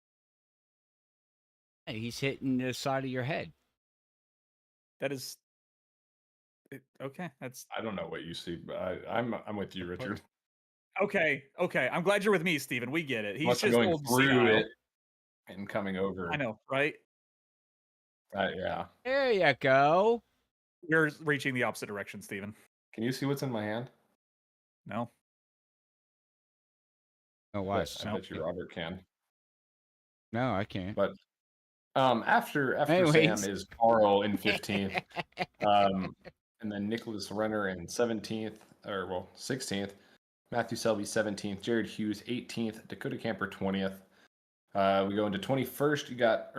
Hey, he's hitting the side of your head. That is. Okay. That's. I don't know what you see, but I'm with you, Richard. Okay. I'm glad you're with me, Steven. We get it. He's Must be just going old through it and coming over. I know, right? Yeah. There you go. You're reaching the opposite direction, Steven. Can you see what's in my hand? No. Oh, why? I bet you Robert can. No, I can't. But after Anyways. Sam is Carl in 15th, and then Nicholas Renner in 17th, 16th. Matthew Selby 17th, Jared Hughes 18th, Dakota Camper 20th. We go into 21st. You got,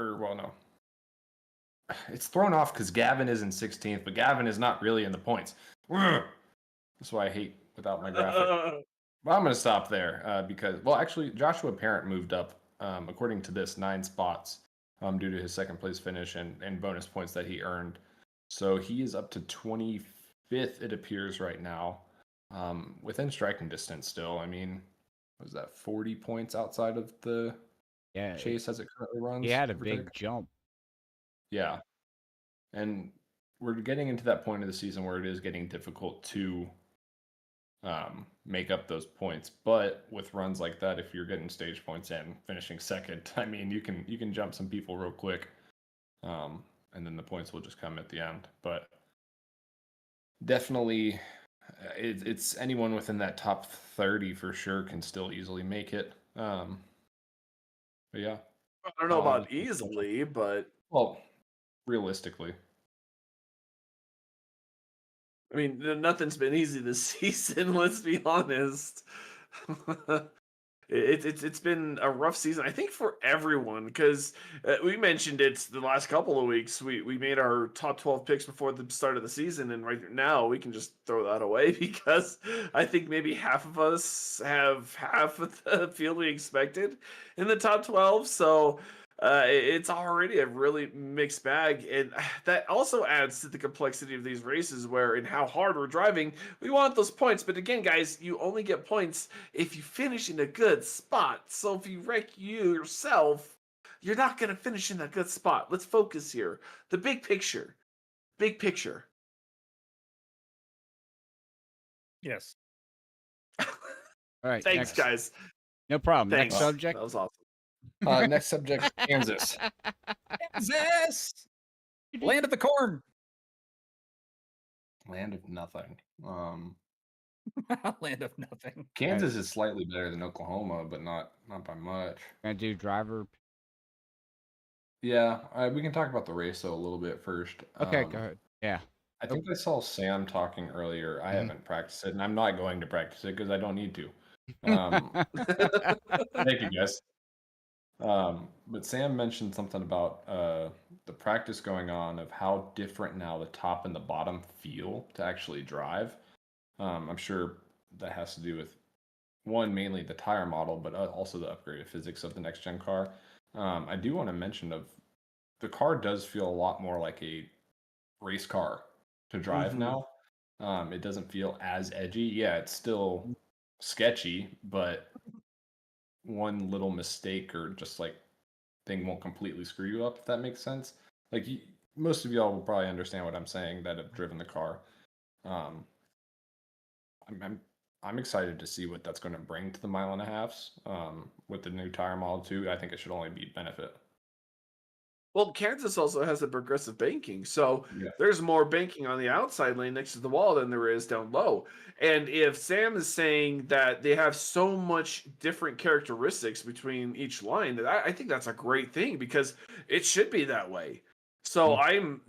it's thrown off because Gavin is in 16th, but Gavin is not really in the points. That's why I hate without my graphic. Well, I'm going to stop there because, actually, Joshua Parent moved up, according to this, 9 spots due to his second place finish and bonus points that he earned. So he is up to 25th, it appears, right now. Within striking distance still. I mean, was that 40 points outside of the chase as it currently runs? He had a big jump. Yeah. And we're getting into that point of the season where it is getting difficult to make up those points. But with runs like that, if you're getting stage points and finishing second, I mean, you can jump some people real quick. And then the points will just come at the end. But definitely it's anyone within that top 30 for sure can still easily make it. But yeah. I don't know about easily, but realistically. I mean, nothing's been easy this season, let's be honest. It's been a rough season, I think, for everyone, because we mentioned it the last couple of weeks. We made our top 12 picks before the start of the season, and right now we can just throw that away because I think maybe half of us have half of the field we expected in the top 12. So it's already a really mixed bag, and that also adds to the complexity of these races where in how hard we're driving, we want those points. But again, guys, you only get points if you finish in a good spot. So if you wreck yourself, you're not going to finish in a good spot. Let's focus here. The big picture. Big picture. Yes. All right. Thanks, guys. No problem. Thanks. Next subject. That was awesome. Next subject, Kansas. Kansas! Land of the corn. Land of nothing. Land of nothing. Kansas is slightly better than Oklahoma, but not by much. Gonna do driver. Yeah, we can talk about the race though a little bit first. Okay, go ahead. Yeah. I think I saw Sam talking earlier. I Mhm. haven't practiced it, and I'm not going to practice it because I don't need to. Thank you, guys. But Sam mentioned something about the practice going on of how different now the top and the bottom feel to actually drive. I'm sure that has to do with one, mainly the tire model, but also the upgraded physics of the next gen car. I do want to mention of the car does feel a lot more like a race car to drive now. It doesn't feel as edgy. Yeah, it's still sketchy, but one little mistake or just like thing won't completely screw you up, if that makes sense. Like most of y'all will probably understand what I'm saying that have driven the car. Um, I'm excited to see what that's going to bring to the mile and a halves. With the new tire model too, I think it should only be benefit. Well, Kansas also has a progressive banking, so Yeah. there's more banking on the outside lane next to the wall than there is down low. And if Sam is saying that they have so much different characteristics between each line, that I think that's a great thing because it should be that way. So I'm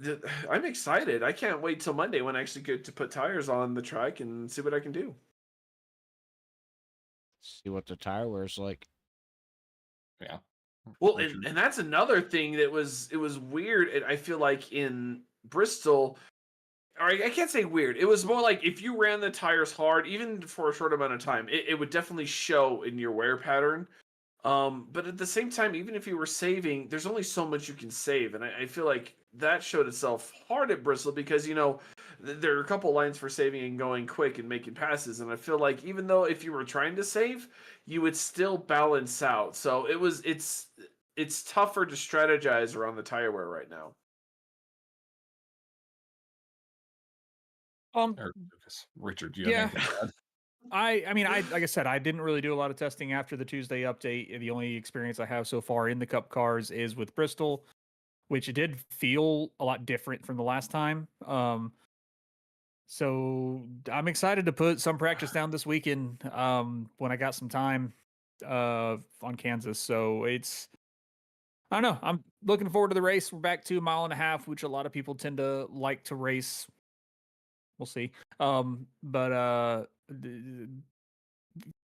excited. I can't wait till Monday when I actually get to put tires on the track and see what I can do. See what the tire wear's like. Yeah. Well, Richard. and that's another thing that was weird. And I feel like in Bristol, or I can't say weird. It was more like if you ran the tires hard, even for a short amount of time, it would definitely show in your wear pattern. But at the same time, even if you were saving, there's only so much you can save, and I feel like that showed itself hard at Bristol because there are a couple lines for saving and going quick and making passes, and I feel like even though if you were trying to save, you would still balance out. So it's tougher to strategize around the tire wear right now. Or Lucas. Richard, do you have Yeah. anything to add? I mean, like I said, I didn't really do a lot of testing after the Tuesday update. The only experience I have so far in the Cup cars is with Bristol, which it did feel a lot different from the last time. So I'm excited to put some practice down this weekend when I got some time on Kansas. So I don't know. I'm looking forward to the race. We're back to a mile and a half, which a lot of people tend to like to race. We'll see. But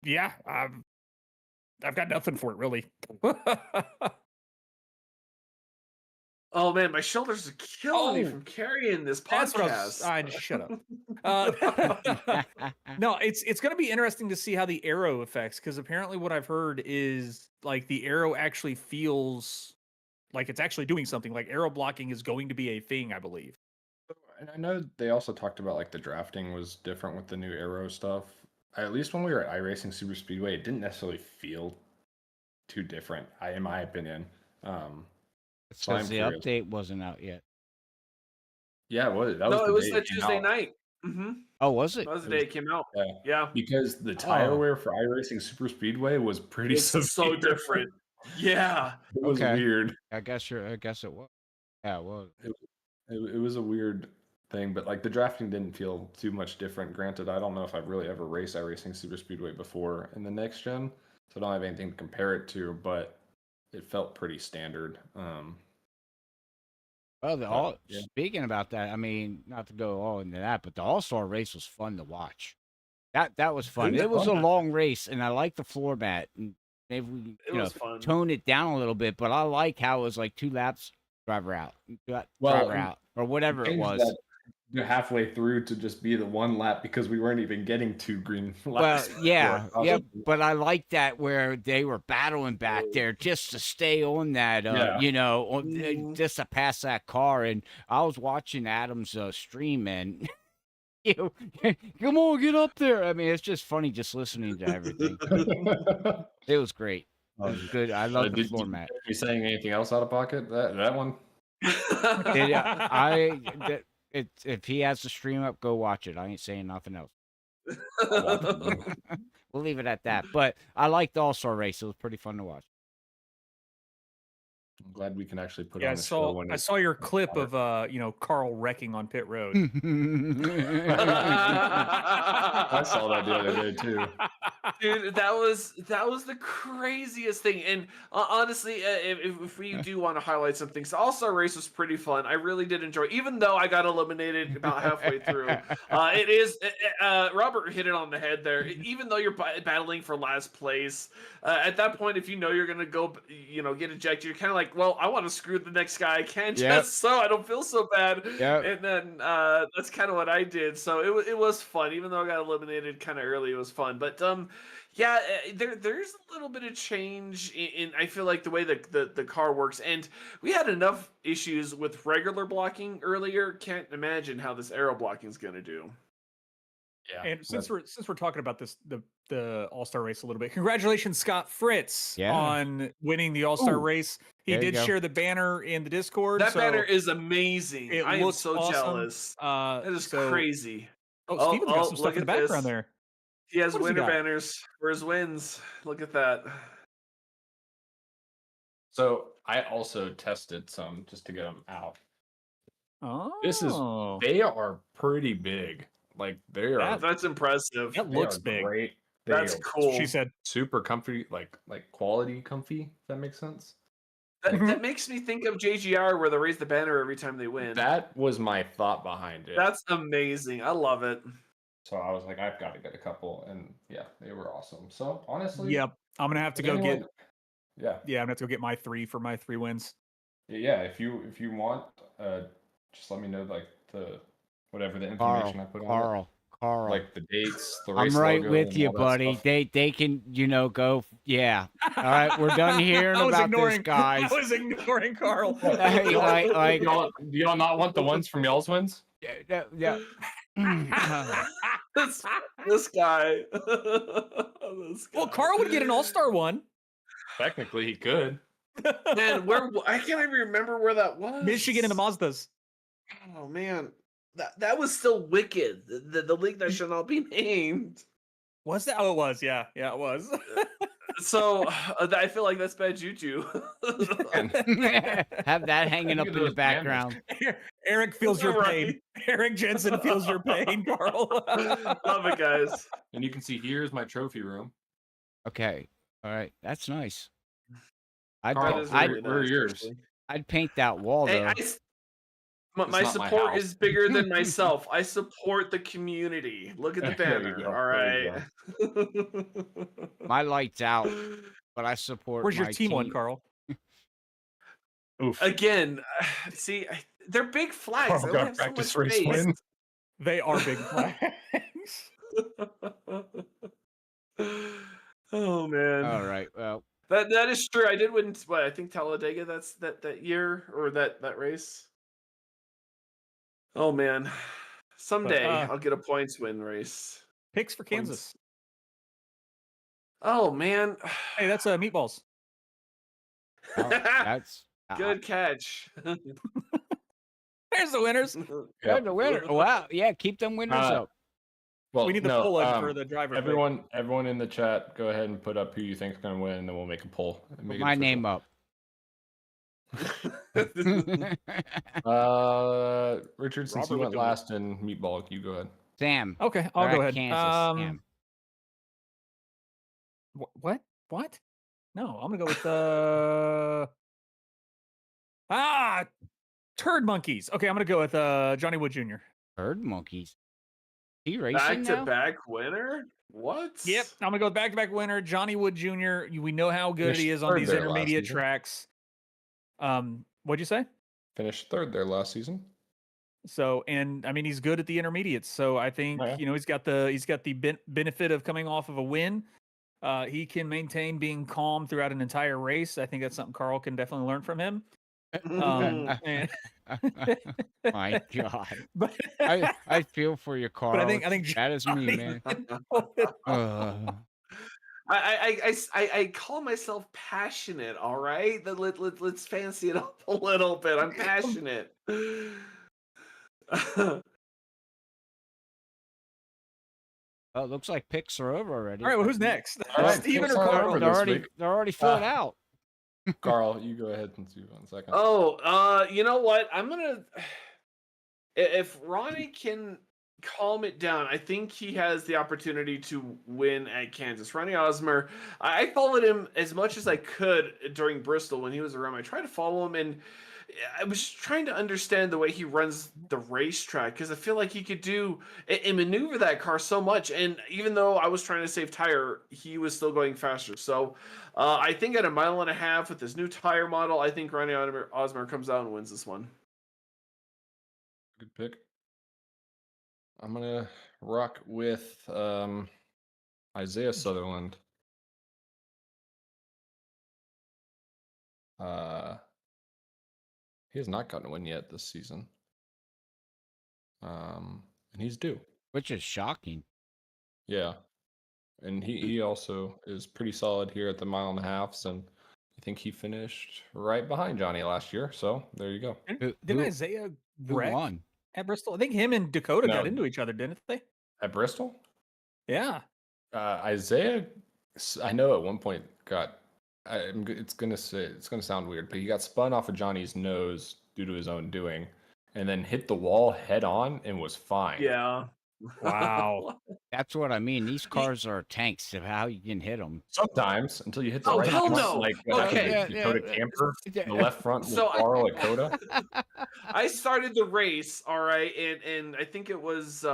yeah, I've got nothing for it really. Oh man, my shoulders are killing me Oh, from carrying this That's what podcast. just shut up. No, it's going to be interesting to see how the arrow affects because apparently what I've heard is like the arrow actually feels like it's actually doing something. Like arrow blocking is going to be a thing, I believe. And I know they also talked about like the drafting was different with the new arrow stuff. At least when we were at iRacing Super Speedway, it didn't necessarily feel too different, in my opinion. It's So I'm because the curious. update wasn't out yet. Yeah, that was No, the it was day the it came Tuesday out. night. Mm-hmm. Oh, was it? That was the It day was, it came out. yeah, Yeah, because the tire Oh, wear for iRacing Super Speedway was pretty it's so severe. different. Yeah. It was okay. weird. I guess it was. Yeah, it was. It was a weird thing, but like the drafting didn't feel too much different. Granted, I don't know if I've really ever raced iRacing Super Speedway before in the next gen, so I don't have anything to compare it to, but it felt pretty standard. Well, Yeah. speaking about that, I mean, not to go all into that, but the All-Star race was fun to watch. That was fun. was It was fun. a long race, and I like the floor mat. And maybe we, It was fun. tone it down a little bit, but I like how it was like 2 laps, driver out, Well, driver and out, or whatever it changed was. that halfway through to just be the one lap because we weren't even getting 2 green Well, laps. yeah, but I like that where they were battling back there just to stay on that, Yeah. Mhm. just to pass that car. And I was watching Adam's stream, and come on, get up there. I mean, it's just funny just listening to everything. It was great. It was good. I love the floor mat. You saying anything else out of pocket? That one? If he has the stream up, go watch it. I ain't saying nothing else. We'll leave it at that. But I liked the All-Star race. It was pretty fun to watch. I'm glad we can actually put Yeah, on the show when I it's saw your when it's clip hotter. of Carl wrecking on pit road. I saw that the other day too. Dude, that was the craziest thing. And honestly, if we do want to highlight some things, the All-Star race was pretty fun. I really did enjoy, even though I got eliminated about halfway through. It is Robert hit it on the head there. Even though you're battling for last place, at that point, if you know you're gonna go, get ejected, you're kind of like, well, I want to screw the next guy I can Yep. just so I don't feel so bad. Yep. And then that's kind of what I did. So it was fun, even though I got eliminated kind of early. It was fun, but yeah, there's a little bit of change in I feel like the way the car works, and we had enough issues with regular blocking earlier. Can't imagine how this aero blocking is gonna do. Yeah. And since we're talking about the All-Star race a little bit, congratulations, Scott Fritz, Yeah. on winning the All-Star Ooh, race. He there you did go. share the banner in the Discord. that so banner is amazing. it I am looks so awesome. jealous. That is So crazy. oh, Steven's got some look stuff in the at this. background there. He has What does he winner got? banners for his wins. Look at that. So I also tested some just to get them out. Oh, They are pretty big. Like they are. That's impressive. that They looks are big. great. They That's are cool. She said. super comfy, like quality comfy. If that makes sense. That makes me think of JGR where they raise the banner every time they win. That was my thought behind it. That's amazing. I love it. So I was like, I've got to get a couple, and yeah, they were awesome. So honestly, Yep, I'm gonna have to if go anyone- get. Yeah, Yeah, I'm gonna have to go get my 3 for my 3 wins. yeah. If you want, just let me know like whatever the information I put on Carl. it, like the dates, the race I'm right logo, with and you, all that buddy. stuff. They can, go. Yeah. All right, we're done hearing I was about ignoring, this, guys. I was ignoring Carl. Hey, like, do y'all not want the ones from y'all's wins? yeah. This guy. Well, Carl would get an All-Star one. Technically, he could. Man, I can't even remember where that was. Michigan and the Mazdas. Oh man, that was still wicked. The league that shall not be named. Was that? Oh, it was. Yeah, it was. So I feel like that's bad juju. Have that hanging Look up at in the those banners. background. Eric feels your pain. Right. Eric Jensen feels your pain, Carl. Love it, guys. And you can see here's my trophy room. Okay. All right. That's nice. Carl, That is I'd, very where are nice, yours? actually. I'd paint that wall, Hey, though. my not my support house. is bigger than myself. I support the community. Look at the There you banner. go, All there right. My light's out, but I support Where's your my team one, Carl? Oof. Again, see, they're big flags. Carl They got only have so practice much race space. win. They are big flags. Oh man. All right. Well, That is true. I did win. What I think Talladega. That's that year or that race. Oh man, someday I'll get a points win race. Picks for Kansas. Oh man. Hey, that's meatballs. that's Good catch. There's the winners. They're the winner. Wow. Yeah. Keep them winners up. Well, We need the no, pull-up for the driver. pick. everyone in the chat, go ahead and put up who you think is going to win, and then we'll make a poll. And Put make it my official. name up. Richard, since Robert you with went the- last in meatball, you go ahead. Sam. Okay, I'll All go right, ahead. Kansas. Sam. What? No, I'm gonna go with Turd Monkeys. Okay, I'm gonna go with Johnny Wood Jr. Herd monkeys. He racing Back now? to back winner. What? Yep, I'm gonna go with back-to-back winner Johnny Wood Jr. We know how good he Finished is on third these there last intermediate season. tracks. What'd you say? Finished third there last season. So, and I mean, he's good at the intermediates. So I think Yeah. he's got the benefit of coming off of a win. He can maintain being calm throughout an entire race. I think that's something Carl can definitely learn from him. And- My God. but I feel for you, Carl. I think that is me, Johnny man. can pull it off. I call myself passionate. All right, let's fancy it up a little bit. I'm passionate. Oh, it looks like picks are over already. All right, well, who's next? All right, Steven picks or are Carl? over They're this already week. they're already filled out. Carl, you go ahead since you on second. Oh, you know what? If Ronnie can calm it down, I think he has the opportunity to win at Kansas. Ronnie Osmer, I followed him as much as I could during Bristol when he was around. I tried to follow him, and I was just trying to understand the way he runs the racetrack, because I feel like he could do and maneuver that car so much. And even though I was trying to save tire, he was still going faster. So I think at 1.5 miles with this new tire model, I think Ronnie Osmer comes out and wins this one. Good pick. I'm gonna rock with Isaiah Sutherland. He has not gotten a win yet this season. And he's due. Which is shocking. Yeah. And he also is pretty solid here at the 1.5 miles, and I think he finished right behind Johnny last year. So there you go. Didn't Isaiah Who wreck won? at Bristol? I think him and Dakota No. got into each other, didn't they? At Bristol? Yeah. Isaiah, I know at one point it's gonna sound weird, but he got spun off of Johnny's nose due to his own doing, and then hit the wall head on and was fine. Yeah. Wow. That's what I mean. These cars are tanks of how you can hit them. Sometimes until you hit the Oh, right hell front, no. like Okay. the Dakota Camper, the left front with So Carl at Coda. I started the race, all right, and I think it was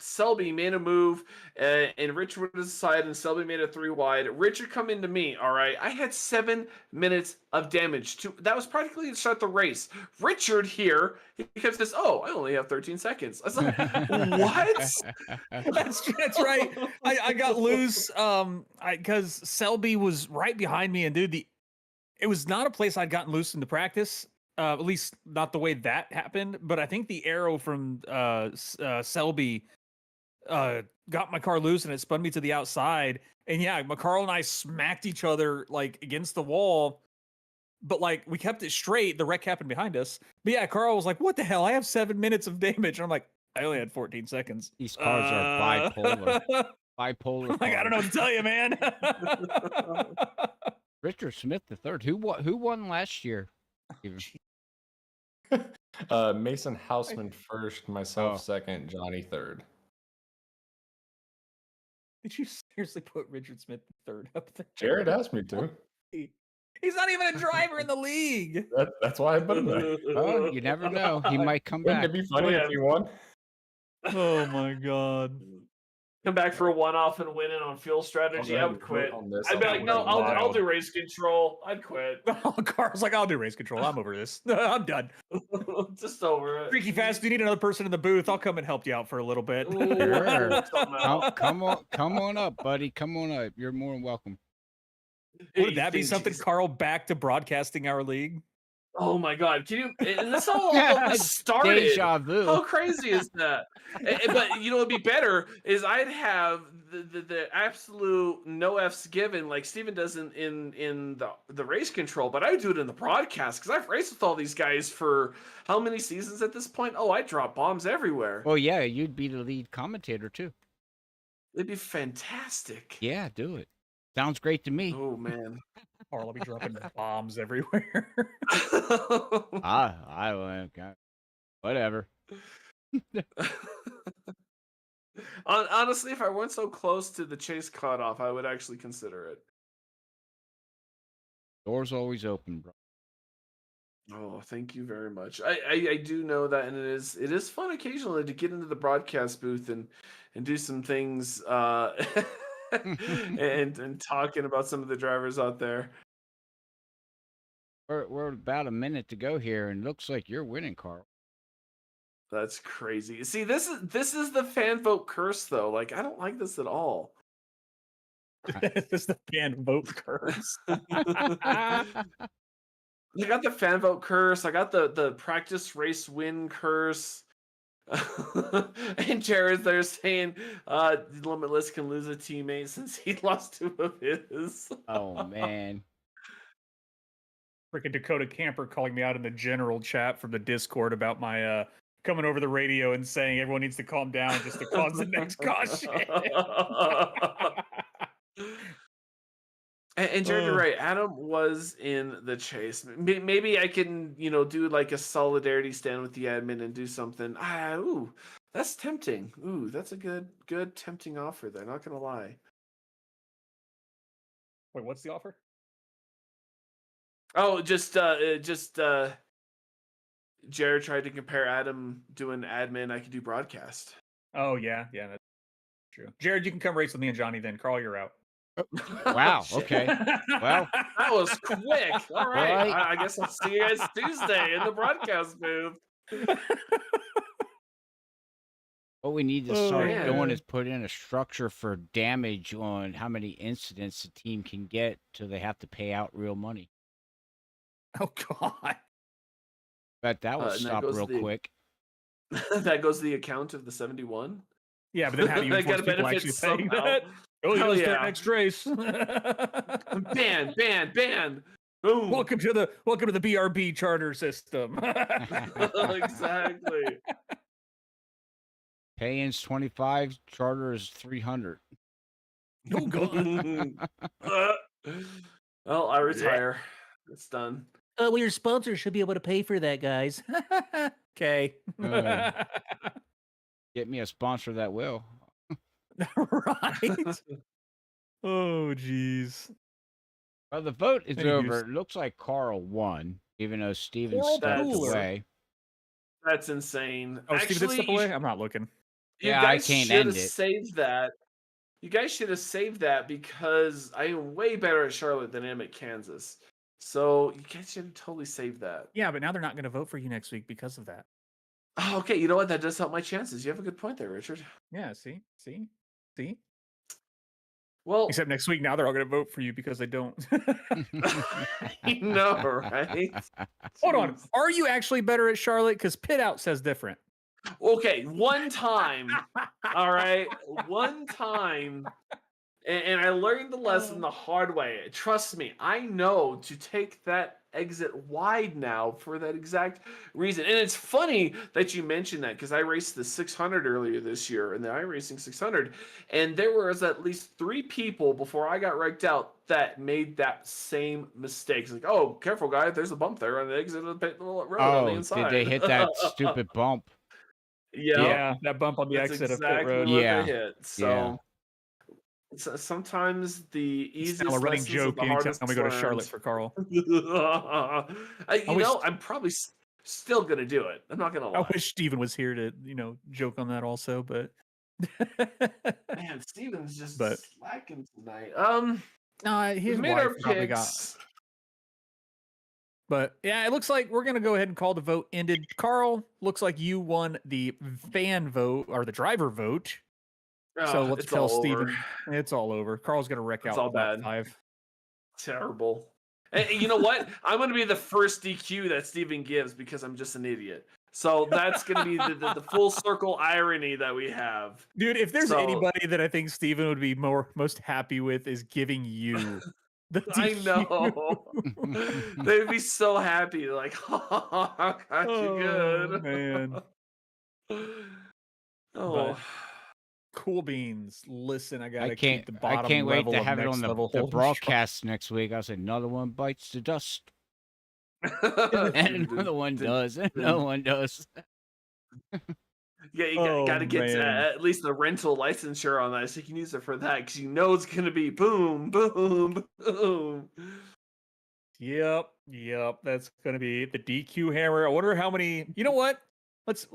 Selby made a move, and Richard was aside, and Selby made a 3 wide. Richard come into me, all right. I had 7 minutes of damage. That was practically to start the race. Richard here, he comes says, "Oh, I only have 13 seconds." I was like, "What?" That's right. I got loose because Selby was right behind me, and dude, it was not a place I'd gotten loose in the practice. At least not the way that happened. But I think the arrow from Selby got my car loose, and it spun me to the outside. And yeah, Carl and I smacked each other like against the wall. But like we kept it straight. The wreck happened behind us. But yeah, Carl was like, "What the hell? I have 7 minutes of damage." And I'm like, "I only had 14 seconds." These cars are bipolar. Bipolar. Like, I don't know what to tell you, man. Richard Smith the third. Who won last year? Mason Houseman first, myself second, Johnny third. Did you seriously put Richard Smith third up there? Jared asked me to. He's not even a driver in the league. That's why I put him there. Oh, you never know. He might come Wouldn't back. it be funny if he won? Oh my god. Come back for a one-off and win it on fuel strategy. I would quit. I'd be like, "No, I'll do race control." I'd quit. Carl's like, "I'll do race control. I'm over this. I'm done." Just over it. Freaky Fast, do you need another person in the booth? I'll come and help you out for a little bit. Sure. Come on up, buddy. Come on up. You're more than welcome. Would that be something, Carl, back to broadcasting our league? Oh my god, can you? And this all started. Deja vu. How crazy is that? But you know, what'd be better is I'd have the absolute no F's given like Steven does in the race control, but I would do it in the broadcast because I've raced with all these guys for how many seasons at this point? Oh, I drop bombs everywhere. Well, yeah, you'd be the lead commentator too. It'd be fantastic. Yeah, do it. Sounds great to me. Oh man. Carl will be dropping bombs everywhere. Whatever. Honestly, if I weren't so close to the chase cutoff, I would actually consider it. Door's always open, bro. Oh, thank you very much. I do know that, and it is fun occasionally to get into the broadcast booth and do some things and talking about some of the drivers out there. We're about a minute to go here, and looks like you're winning, Carl. That's crazy. See, this is the fan vote curse, though. Like, I don't like this at all. This is the fan vote curse. I got the fan vote curse. I got the practice race win curse. And Jared's there saying Limitless can lose a teammate since he lost 2 of his. Oh man. Freaking Dakota Camper calling me out in the general chat from the Discord about my coming over the radio and saying everyone needs to calm down just to cause the next caution. And Jared, you're right. Adam was in the chase. Maybe I can, do like a solidarity stand with the admin and do something. Ooh, that's tempting. Ooh, that's a good tempting offer there. Not gonna lie. Wait, what's the offer? Oh, just Jared tried to compare Adam doing admin. I could do broadcast. Oh yeah, that's true. Jared, you can come race with me and Johnny then. Carl, you're out. Wow. Shit. Okay. Well, That was quick. All right. Right. I guess I'll see you guys Tuesday in the broadcast booth. what we need to Oh, start man. doing is put in a structure for damage on how many incidents the team can get till they have to pay out real money. Oh God. Bet that will And that stop goes real the- quick. That goes to the account of the 71. Yeah, but then how do you I enforce gotta people benefit actually saying somehow. that? Oh, you Hell gotta start yeah. next race. Ban. Boom. Welcome to the BRB charter system. Exactly. Pay-ins 25, charter is 300. Oh God. Well, I retire. It's done. Well, your sponsor should be able to pay for that, guys. Okay. Get me a sponsor that will. Right. Oh, jeez. Well, the vote is Anyways. over. It looks like Carl won, even though Steven Carl stepped Pooler. away. That's insane. Oh, Steve did step you away? I'm not looking. You Yeah, I guys can't should end have it. saved that. You guys should have saved that because I am way better at Charlotte than I am at Kansas. So you guys should have totally saved that. Yeah, but now they're not going to vote for you next week because of that. Oh, okay, you know what? That does help my chances. You have a good point there, Richard. Yeah, see? Well, Except next week, now they're all going to vote for you because they don't. I know, right? Hold on. Jeez. Are you actually better at Charlotte? Because Pit Out says different. Okay, one time. All right, one time. And I learned the lesson the hard way. Trust me, I know to take that exit wide now for that exact reason. And it's funny that you mentioned that because I raced the 600 earlier this year in the iRacing 600, and there was at least 3 people before I got wrecked out that made that same mistake. It's like, oh, careful, guy, there's a bump there on the exit of the pit road on the Oh, inside. did they hit that stupid bump? Yeah, that bump on the That's exit exactly of Pit Road. what Yeah, they hit. So. yeah. Sometimes the It's easiest now a running lessons joke are the anytime hardest we go to learned. Charlotte for Carl. You know, I'm probably still gonna do it. I'm not gonna I lie. wish Steven was here to, joke on that also, but Man, Steven's just But- slacking tonight. no, his we made wife our probably got. picks. But yeah, it looks like we're gonna go ahead and call the vote ended. Carl, looks like you won the fan vote or the driver vote. So let's it's tell all Steven over. it's all over. Carl's gonna wreck It's out all lap bad. 5. Terrible. And you know what? I'm gonna be the first DQ that Steven gives because I'm just an idiot. So that's gonna be the full circle irony that we have. Dude, if there's So- anybody that I think Steven would be most happy with is giving you the I DQ. know. They'd be so happy. Like, oh, got you good. Man. Oh, Cool beans. Listen, I gotta I keep can't. the bottom I can't wait level to of have it next on level the holding broadcast next week. I said another one bites the dust, and another one does, and another one does. Yeah, you Oh, got to get man. at least the rental licensure on that, so you can use it for that, because you know it's gonna be boom, boom, boom. Yep. That's gonna be the DQ hammer. I wonder how many. You know what? Let's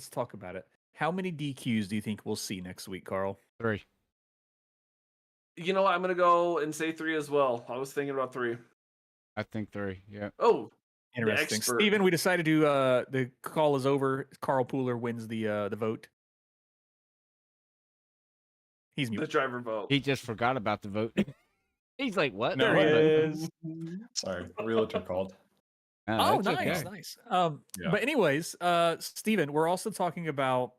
talk about it. How many DQs do you think we'll see next week, Carl? 3. You know what? I'm gonna go and say 3 as well. I was thinking about 3. I think 3. Yeah. Oh, Interesting. expert. Steven, we decided to the call is over. Carl Pooler wins the vote. He's the mute. driver vote. He just forgot about the vote. He's like, what? There No, he I- is. Sorry, realtor called. Oh, that's nice, okay. nice. Yeah. But anyways, Steven, we're also talking about.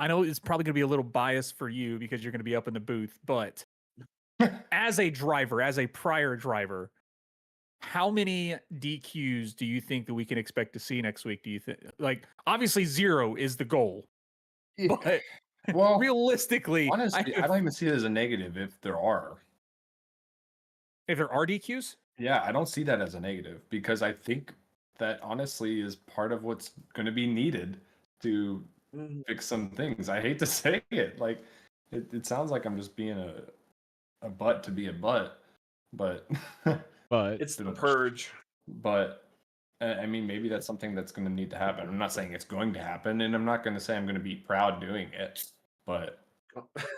I know it's probably going to be a little biased for you because you're going to be up in the booth, but as a driver, as a prior driver, how many DQs do you think that we can expect to see next week? Do you think, like, obviously 0 is the goal, but Well, realistically, honestly, I don't even see it as a negative if there are. If there are DQs, Yeah, I don't see that as a negative because I think that honestly is part of what's going to be needed to Mhm. fix some things. I hate to say it, like it sounds like I'm just being a butt to be a butt, but But It's the purge. but I mean maybe that's something that's going to need to happen. I'm not saying it's going to happen, and I'm not going to say I'm going to be proud doing it, but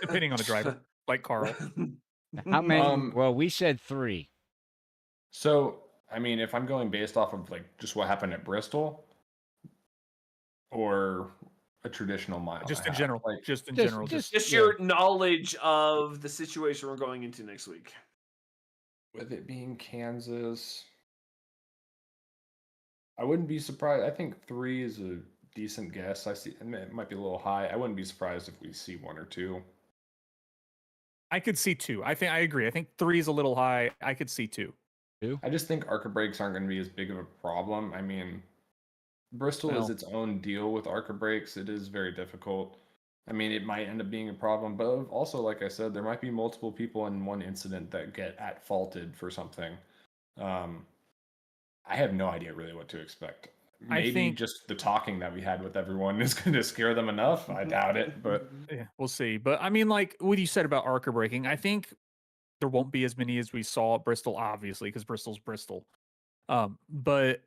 depending on the driver, like Carl. how many? Um, Well, we said 3. so I mean if I'm going based off of like just what happened at Bristol or a traditional mile Just and a in half, general. like Just in Just- general. just- Just Yeah. your knowledge of the situation we're going into next week. with it being Kansas, I wouldn't be surprised. I think 3 is a decent guess. I see it might be a little high. I wouldn't be surprised if we see 1 or 2. I could see 2. I agree. I think 3 is a little high. I could see 2. I just think ARCA brakes aren't going to be as big of a problem. I mean, Bristol is Well. its own deal with ARCA brakes. It is very difficult. I mean, it might end up being a problem, but also, like I said, there might be multiple people in one incident that get at faulted for something. I have no idea really what to expect. Maybe think- just the talking that we had with everyone is going to scare them enough. I doubt it, but Yeah, we'll see. But I mean, like what you said about ARCA braking, I think there won't be as many as we saw at Bristol, obviously, because Bristol's Bristol. But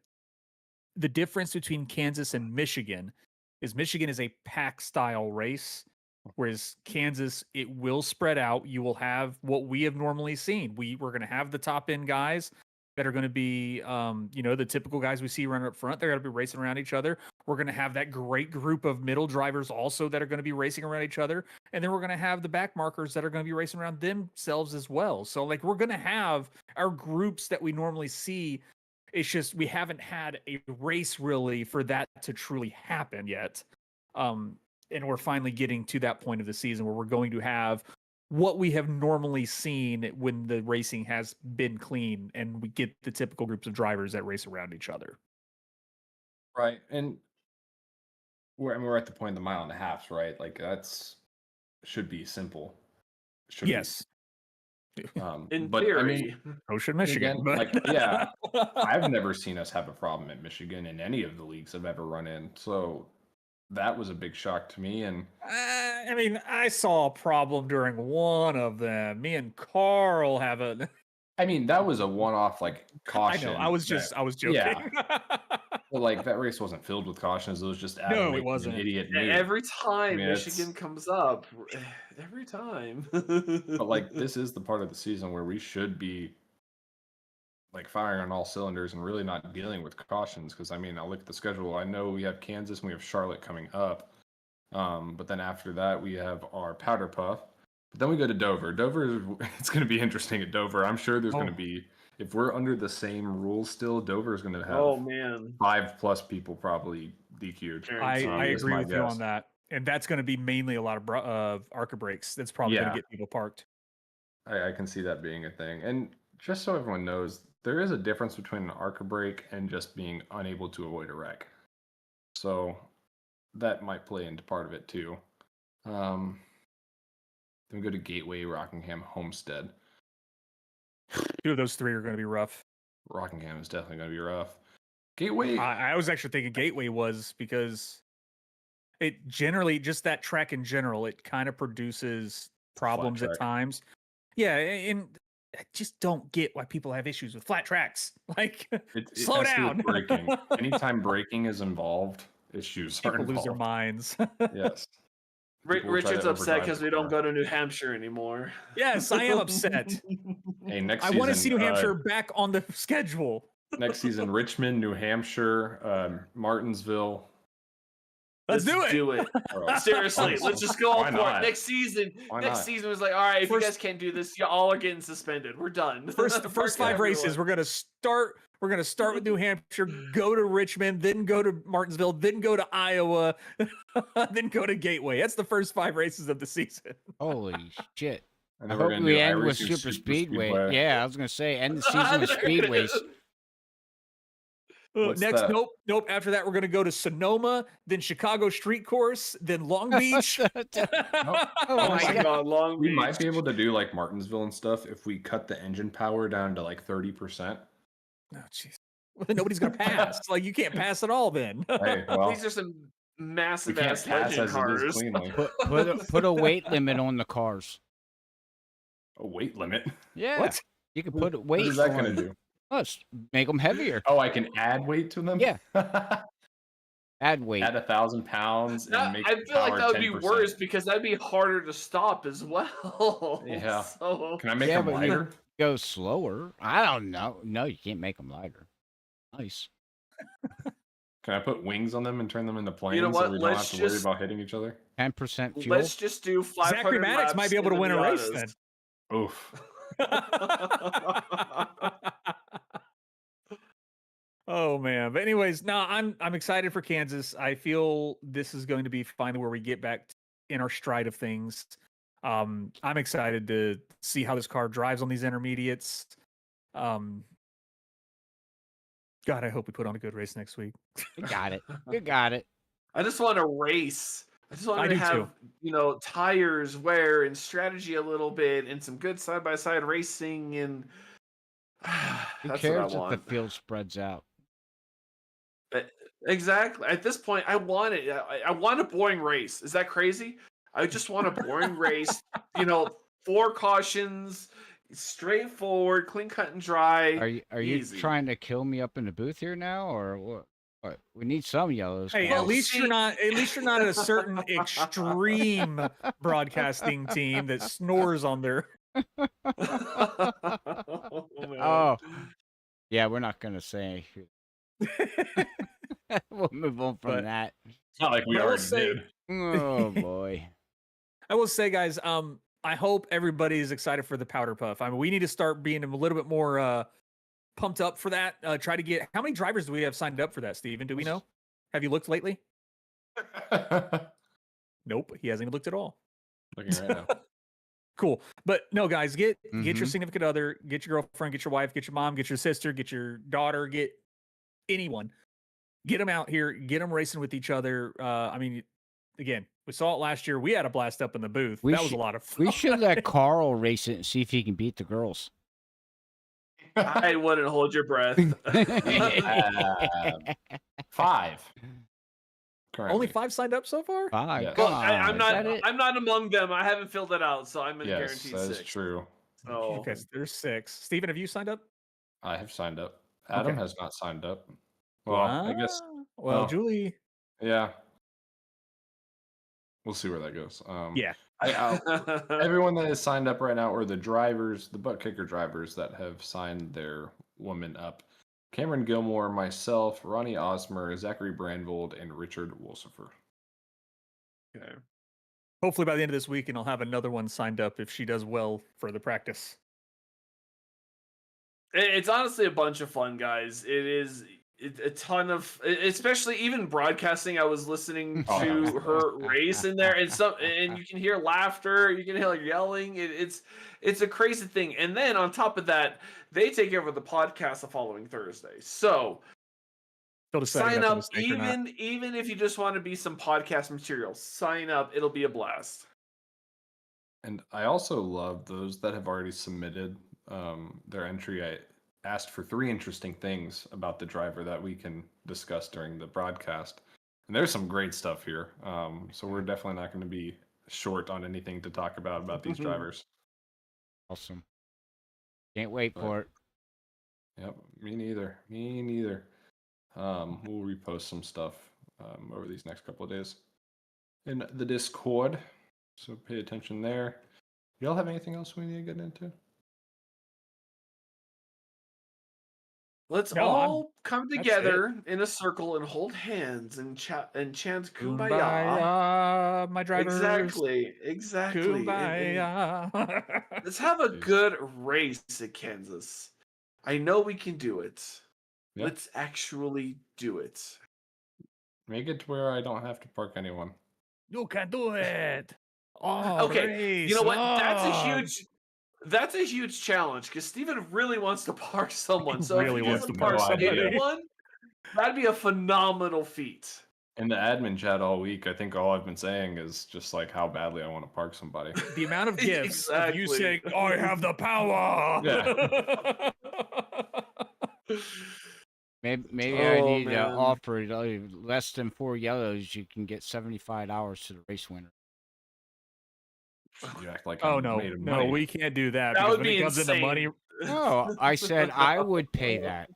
the difference between Kansas and Michigan is a pack style race, whereas Kansas, it will spread out. You will have what we have normally seen. We're going to have the top end guys that are going to be, the typical guys we see running up front. They're going to be racing around each other. We're going to have that great group of middle drivers also that are going to be racing around each other. And then we're going to have the back markers that are going to be racing around themselves as well. So, like, we're going to have our groups that we normally see. It's just we haven't had a race really for that to truly happen yet. And we're finally getting to that point of the season where we're going to have what we have normally seen when the racing has been clean and we get the typical groups of drivers that race around each other. right. And we're at the point of the mile and a half, right? Like that's should be simple. Should Yes. be. In But theory, I mean, Ocean, Michigan. again, but... like yeah, I've never seen us have a problem at Michigan in any of the leagues I've ever run in. So that was a big shock to me. And I mean, I saw a problem during one of them. Me and Carl have a. I mean, that was a one-off like I caution. know. I was joking. Yeah. But like that race wasn't filled with cautions. It was just Adam No, it making wasn't. an idiot move. every time mean, Michigan it's- comes up, every time. But like this is the part of the season where we should be like firing on all cylinders and really not dealing with cautions. Because I mean, I look at the schedule. I know we have Kansas and we have Charlotte coming up. But then after that we have our Powder Puff. But then we go to Dover. It's going to be interesting at Dover. I'm sure there's going to be, if we're under the same rules still, Dover is going to have Oh man, 5+ people probably DQ'd. I Guaranteed. That's agree my with you on guess. that, and that's going to be mainly a lot of ARCA brakes. That's probably going Yeah. to get people parked. I can see that being a thing. And just so everyone knows, there is a difference between an ARCA brake and just being unable to avoid a wreck. So that might play into part of it too. Then we go to Gateway, Rockingham, Homestead. 2 of those 3 are going to be rough. Rockingham is definitely going to be rough. Gateway, I was actually thinking Gateway was because it generally, just that track in general, it kind of produces problems at track. times. Yeah, and I just don't get why people have issues with flat tracks. Like, it slow has to do with down. braking. Anytime braking is involved, issues are People involved. lose their minds. Yes. People will try Richard's to upset overdrive because the we don't car. go to New Hampshire anymore. Yes, I am upset. Hey, next I season, want to see New Hampshire back on the schedule. next season, Richmond, New Hampshire, Martinsville. Let's do it. Bro, Seriously, honestly, let's just go why for not? it. Next season, Why next not? season was like, all right, if you First- guys can't do this, you all are getting suspended. We're done. First Fuck 5 races, everyone. we're gonna start with New Hampshire, go to Richmond, then go to Martinsville, then go to Iowa, then go to Gateway. That's the first 5 races of the season. Holy shit! And I then we're hope gonna we do end with iRacing Super Speedway. Yeah, I was gonna say end the season with There it speedways. is. What's Next, that? nope. After that, we're gonna go to Sonoma, then Chicago Street Course, then Long Beach. Oh Oh my my God. God, Long We Beach. might be able to do like Martinsville and stuff if we cut the engine power down to like 30%. Oh, jeez. Well, then nobody's gonna pass. Like you can't pass at all. Then. Hey, well, These are some we massive can't ass pass legend as it is cars. cleanly. Put a weight limit on the cars. A weight limit. Yeah. What? You can put What weight is that on. going to do? Let's make them heavier. Oh, I can add weight to them. Yeah. Add weight. Add 1,000 pounds and make I the feel like power that would be 10%. worse because that'd be harder to stop as well. Yeah. So Can I make Yeah, them but you- lighter? Go slower. I don't know. No, you can't make them lighter. Nice. Can I put wings on them and turn them into planes know so what? we don't Let's have to worry just- about hitting each other? 10% fuel. let's just do 500 Zachary Maddox laps might be able to in win the a race Miatas. then. Oof. Oh man. But anyways, no, I'm excited for Kansas. I feel this is going to be finally where we get back in our stride of things. I'm excited to see how this car drives on these intermediates. God, I hope we put on a good race next week. You got it. You got it. I just want to race. I just I want to do have, too. tires, wear, and strategy a little bit, and some good side by side racing, and Who that's cares what I if the want. field spreads out? Exactly. At this point, I want it. I want a boring race. Is that crazy? I just want a boring race. 4 cautions, straightforward, clean cut and dry. Are you easy. trying to kill me up in the booth here now, or what? What? We need some yellows. Hey, Well, at least you're see- not. At least you're not at a certain extreme broadcasting team that snores on their. Oh, man. Oh, yeah. We're not gonna say. We'll move on from But- that. It's not like we But I will already say- did. Oh boy. I will say, guys, I hope everybody is excited for the powder puff. I mean, we need to start being a little bit more pumped up for that. Try to get how many drivers do we have signed up for that, Steven? Do we know? Have you looked lately? Nope, he hasn't even looked at all. Looking right now. Cool. But no, guys, get your Mhm. significant other, get your girlfriend, get your wife, get your mom, get your sister, get your daughter, get anyone. Get them out here, get them racing with each other. I mean, again, we saw it last year. We had a blast up in the booth. We That was a should- lot of fun. We should let Carl race it and see if he can beat the girls. I wouldn't hold your breath. 5. Currently. Only 5 signed up so far? Five. Yes. Come Well, on. I'm is not. that it? I'm not among them. I haven't filled it out, so I'm in Yes, guaranteed that is 6. true. So Okay, so there's 6. Steven, have you signed up? I have signed up. Adam Okay. has not signed up. Well, I guess, Well, oh. Julie. yeah. We'll see where that goes. Yeah. Everyone that is signed up right now, or the drivers, the butt kicker drivers that have signed their woman up: Cameron Gilmore, myself, Ronnie Osmer, Zachary Brandvold, and Richard Wolsifer. Okay. Hopefully by the end of this week, and I'll have another one signed up if she does well for the practice. It's honestly a bunch of fun, guys. It is a ton of, especially even broadcasting. I was listening Oh, to yeah. her race in there, and you can hear laughter, you can hear like yelling. It's a crazy thing. And then on top of that, they take over the podcast the following Thursday. So Still deciding sign if that's a up, mistake or not. even if you just want to be some podcast material. Sign up; it'll be a blast. And I also love those that have already submitted their entry. I asked for 3 interesting things about the driver that we can discuss during the broadcast. And there's some great stuff here. So we're definitely not going to be short on anything to talk about these drivers. Awesome. Can't wait for it. Yep, me neither. Me neither. We'll repost some stuff over these next couple of days in the Discord. So pay attention there. Y'all have anything else we need to get into? Let's No, I'm- all come that's together in a circle and hold hands and chant kumbaya. Kumbaya, my drivers. Exactly. And Kumbaya. let's have a Jeez. good race at Kansas. I know we can do it. Yep. Let's actually do it. Make it to where I don't have to park anyone. You can do it. Oh, Okay, you know what? That's race a huge challenge because Steven really wants to park someone. So really if he wants doesn't to park park somebody. anyone, That'd be a phenomenal feat. In the admin chat all week, I think all I've been saying is just like how badly I want to park somebody. The amount of gifts of you Exactly. saying, "I have the power." Yeah. Maybe I Oh, need to man. offer less than 4 yellows. You can get $75 to the race winner. You act like Oh I'm no, made of no, money. we can't do that That because would when it be comes into money, insane. No, I said I would pay that.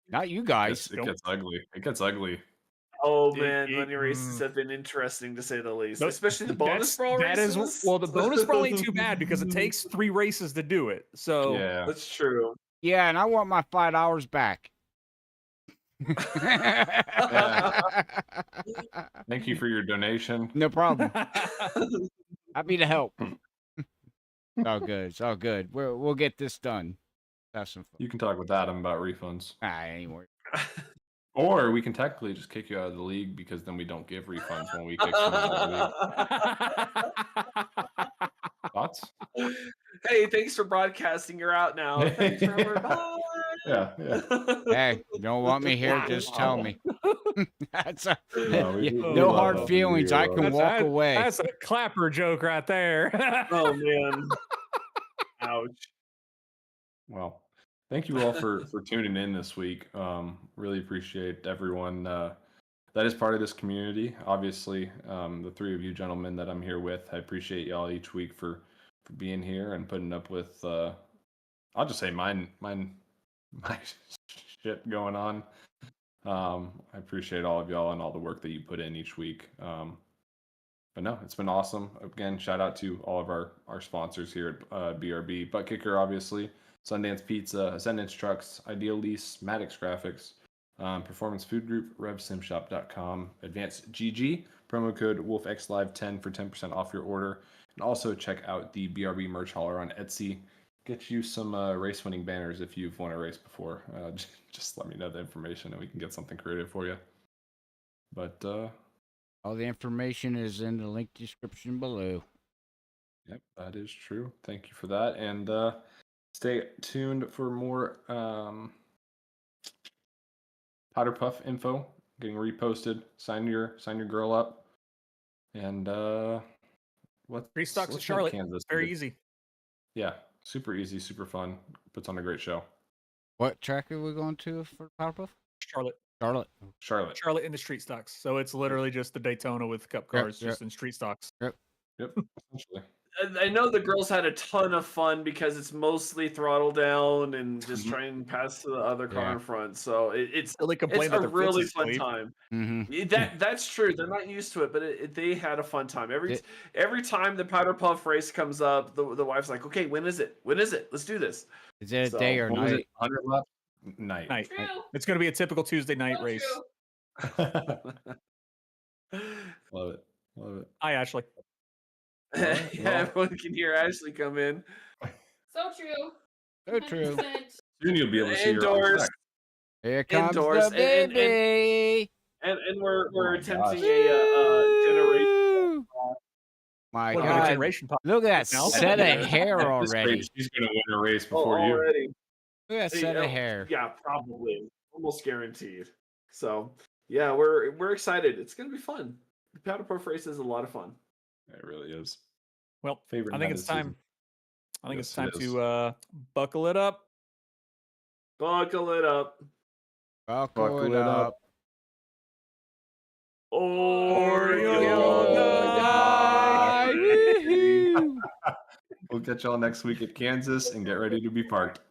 Not you guys. It gets ugly. It gets ugly. Oh It- man, it- money races mm. have been interesting to say the least, No, especially the bonus brawl that races. is well, the bonus brawl ain't too bad because it takes 3 races to do it. So Yeah. That's true. Yeah, and I want my $5 back. Thank you for your donation. No problem. Happy to help. It's all good. It's all good. We'll get this done. Have some fun. You can talk with Adam about refunds. Anyway. Or we can technically just kick you out of the league because then we don't give refunds when we kick someone out of the league. Thoughts? Hey, thanks for broadcasting. You're out now. Thanks, Robert. Bye. Yeah. Hey, you don't want me here? Just tell me. That's No, we no love hard helping feelings. you, I can walk away. That's a clapper joke right there. Oh man. Ouch. Well, thank you all for tuning in this week. Really appreciate everyone that is part of this community. Obviously, the 3 of you gentlemen that I'm here with, I appreciate y'all each week for being here and putting up with. I'll just say my shit going on. I appreciate all of y'all and all the work that you put in each week. But no, it's been awesome. Again, shout out to all of our sponsors here at BRB. Butt Kicker, obviously. Sundance Pizza, Ascendance Trucks, Ideal Lease, Maddox Graphics, Performance Food Group, RevSimShop.com, Advanced GG, promo code WolfXLive10 for 10% off your order. And also check out the BRB merch hauler on Etsy. Get you some race winning banners if you've won a race before. Just let me know the information and we can get something creative for you. But all the information is in the link description below. Yep, that is true. Thank you for that. And stay tuned for more Powder Puff info getting reposted. Sign your girl up. And Street Stocks in let's make Charlotte. Kansas Very good. easy. Yeah, super easy, super fun. Puts on a great show. What track are we going to for Powerpuff? Charlotte. Charlotte In the street stocks. So it's literally just the Daytona with cup cars, just in street stocks. Yep, essentially. I know the girls had a ton of fun because it's mostly throttle down and just try and pass to the other car in front. So it's Really complain a that their really fence is fun asleep. time. Mm-hmm. That's true. They're not used to it, but they had a fun time. Every time the Powder Puff race comes up, the wife's like, "Okay, when is it? When is it? Let's do this." Is it a day or What was night? it? 100 lap? Night. True. It's going to be a typical Tuesday night race. Love it. Hi, Ashley. Yeah, everyone can hear Ashley come in. So true. So true. 100%. Soon you'll be able to see her on Indoors. track. Here comes Indoors, the baby. And we're my attempting gosh. a generation. Woo! My What about a God. generation pop? Look at that Now? set At of this hair rate, already. she's going to win a race before you. Already. Look at that set of hair. Yeah, probably. Almost guaranteed. So yeah, we're excited. It's gonna be fun. The Powder Puff race is a lot of fun. It really is. Well, Favorite I think night it's of the time. season. I think Yes, it's time it is. to buckle it up. Buckle it up. Buckle it up. Or you'll you'll die. die. Woohoo! We'll catch y'all next week at Kansas and get ready to be parked.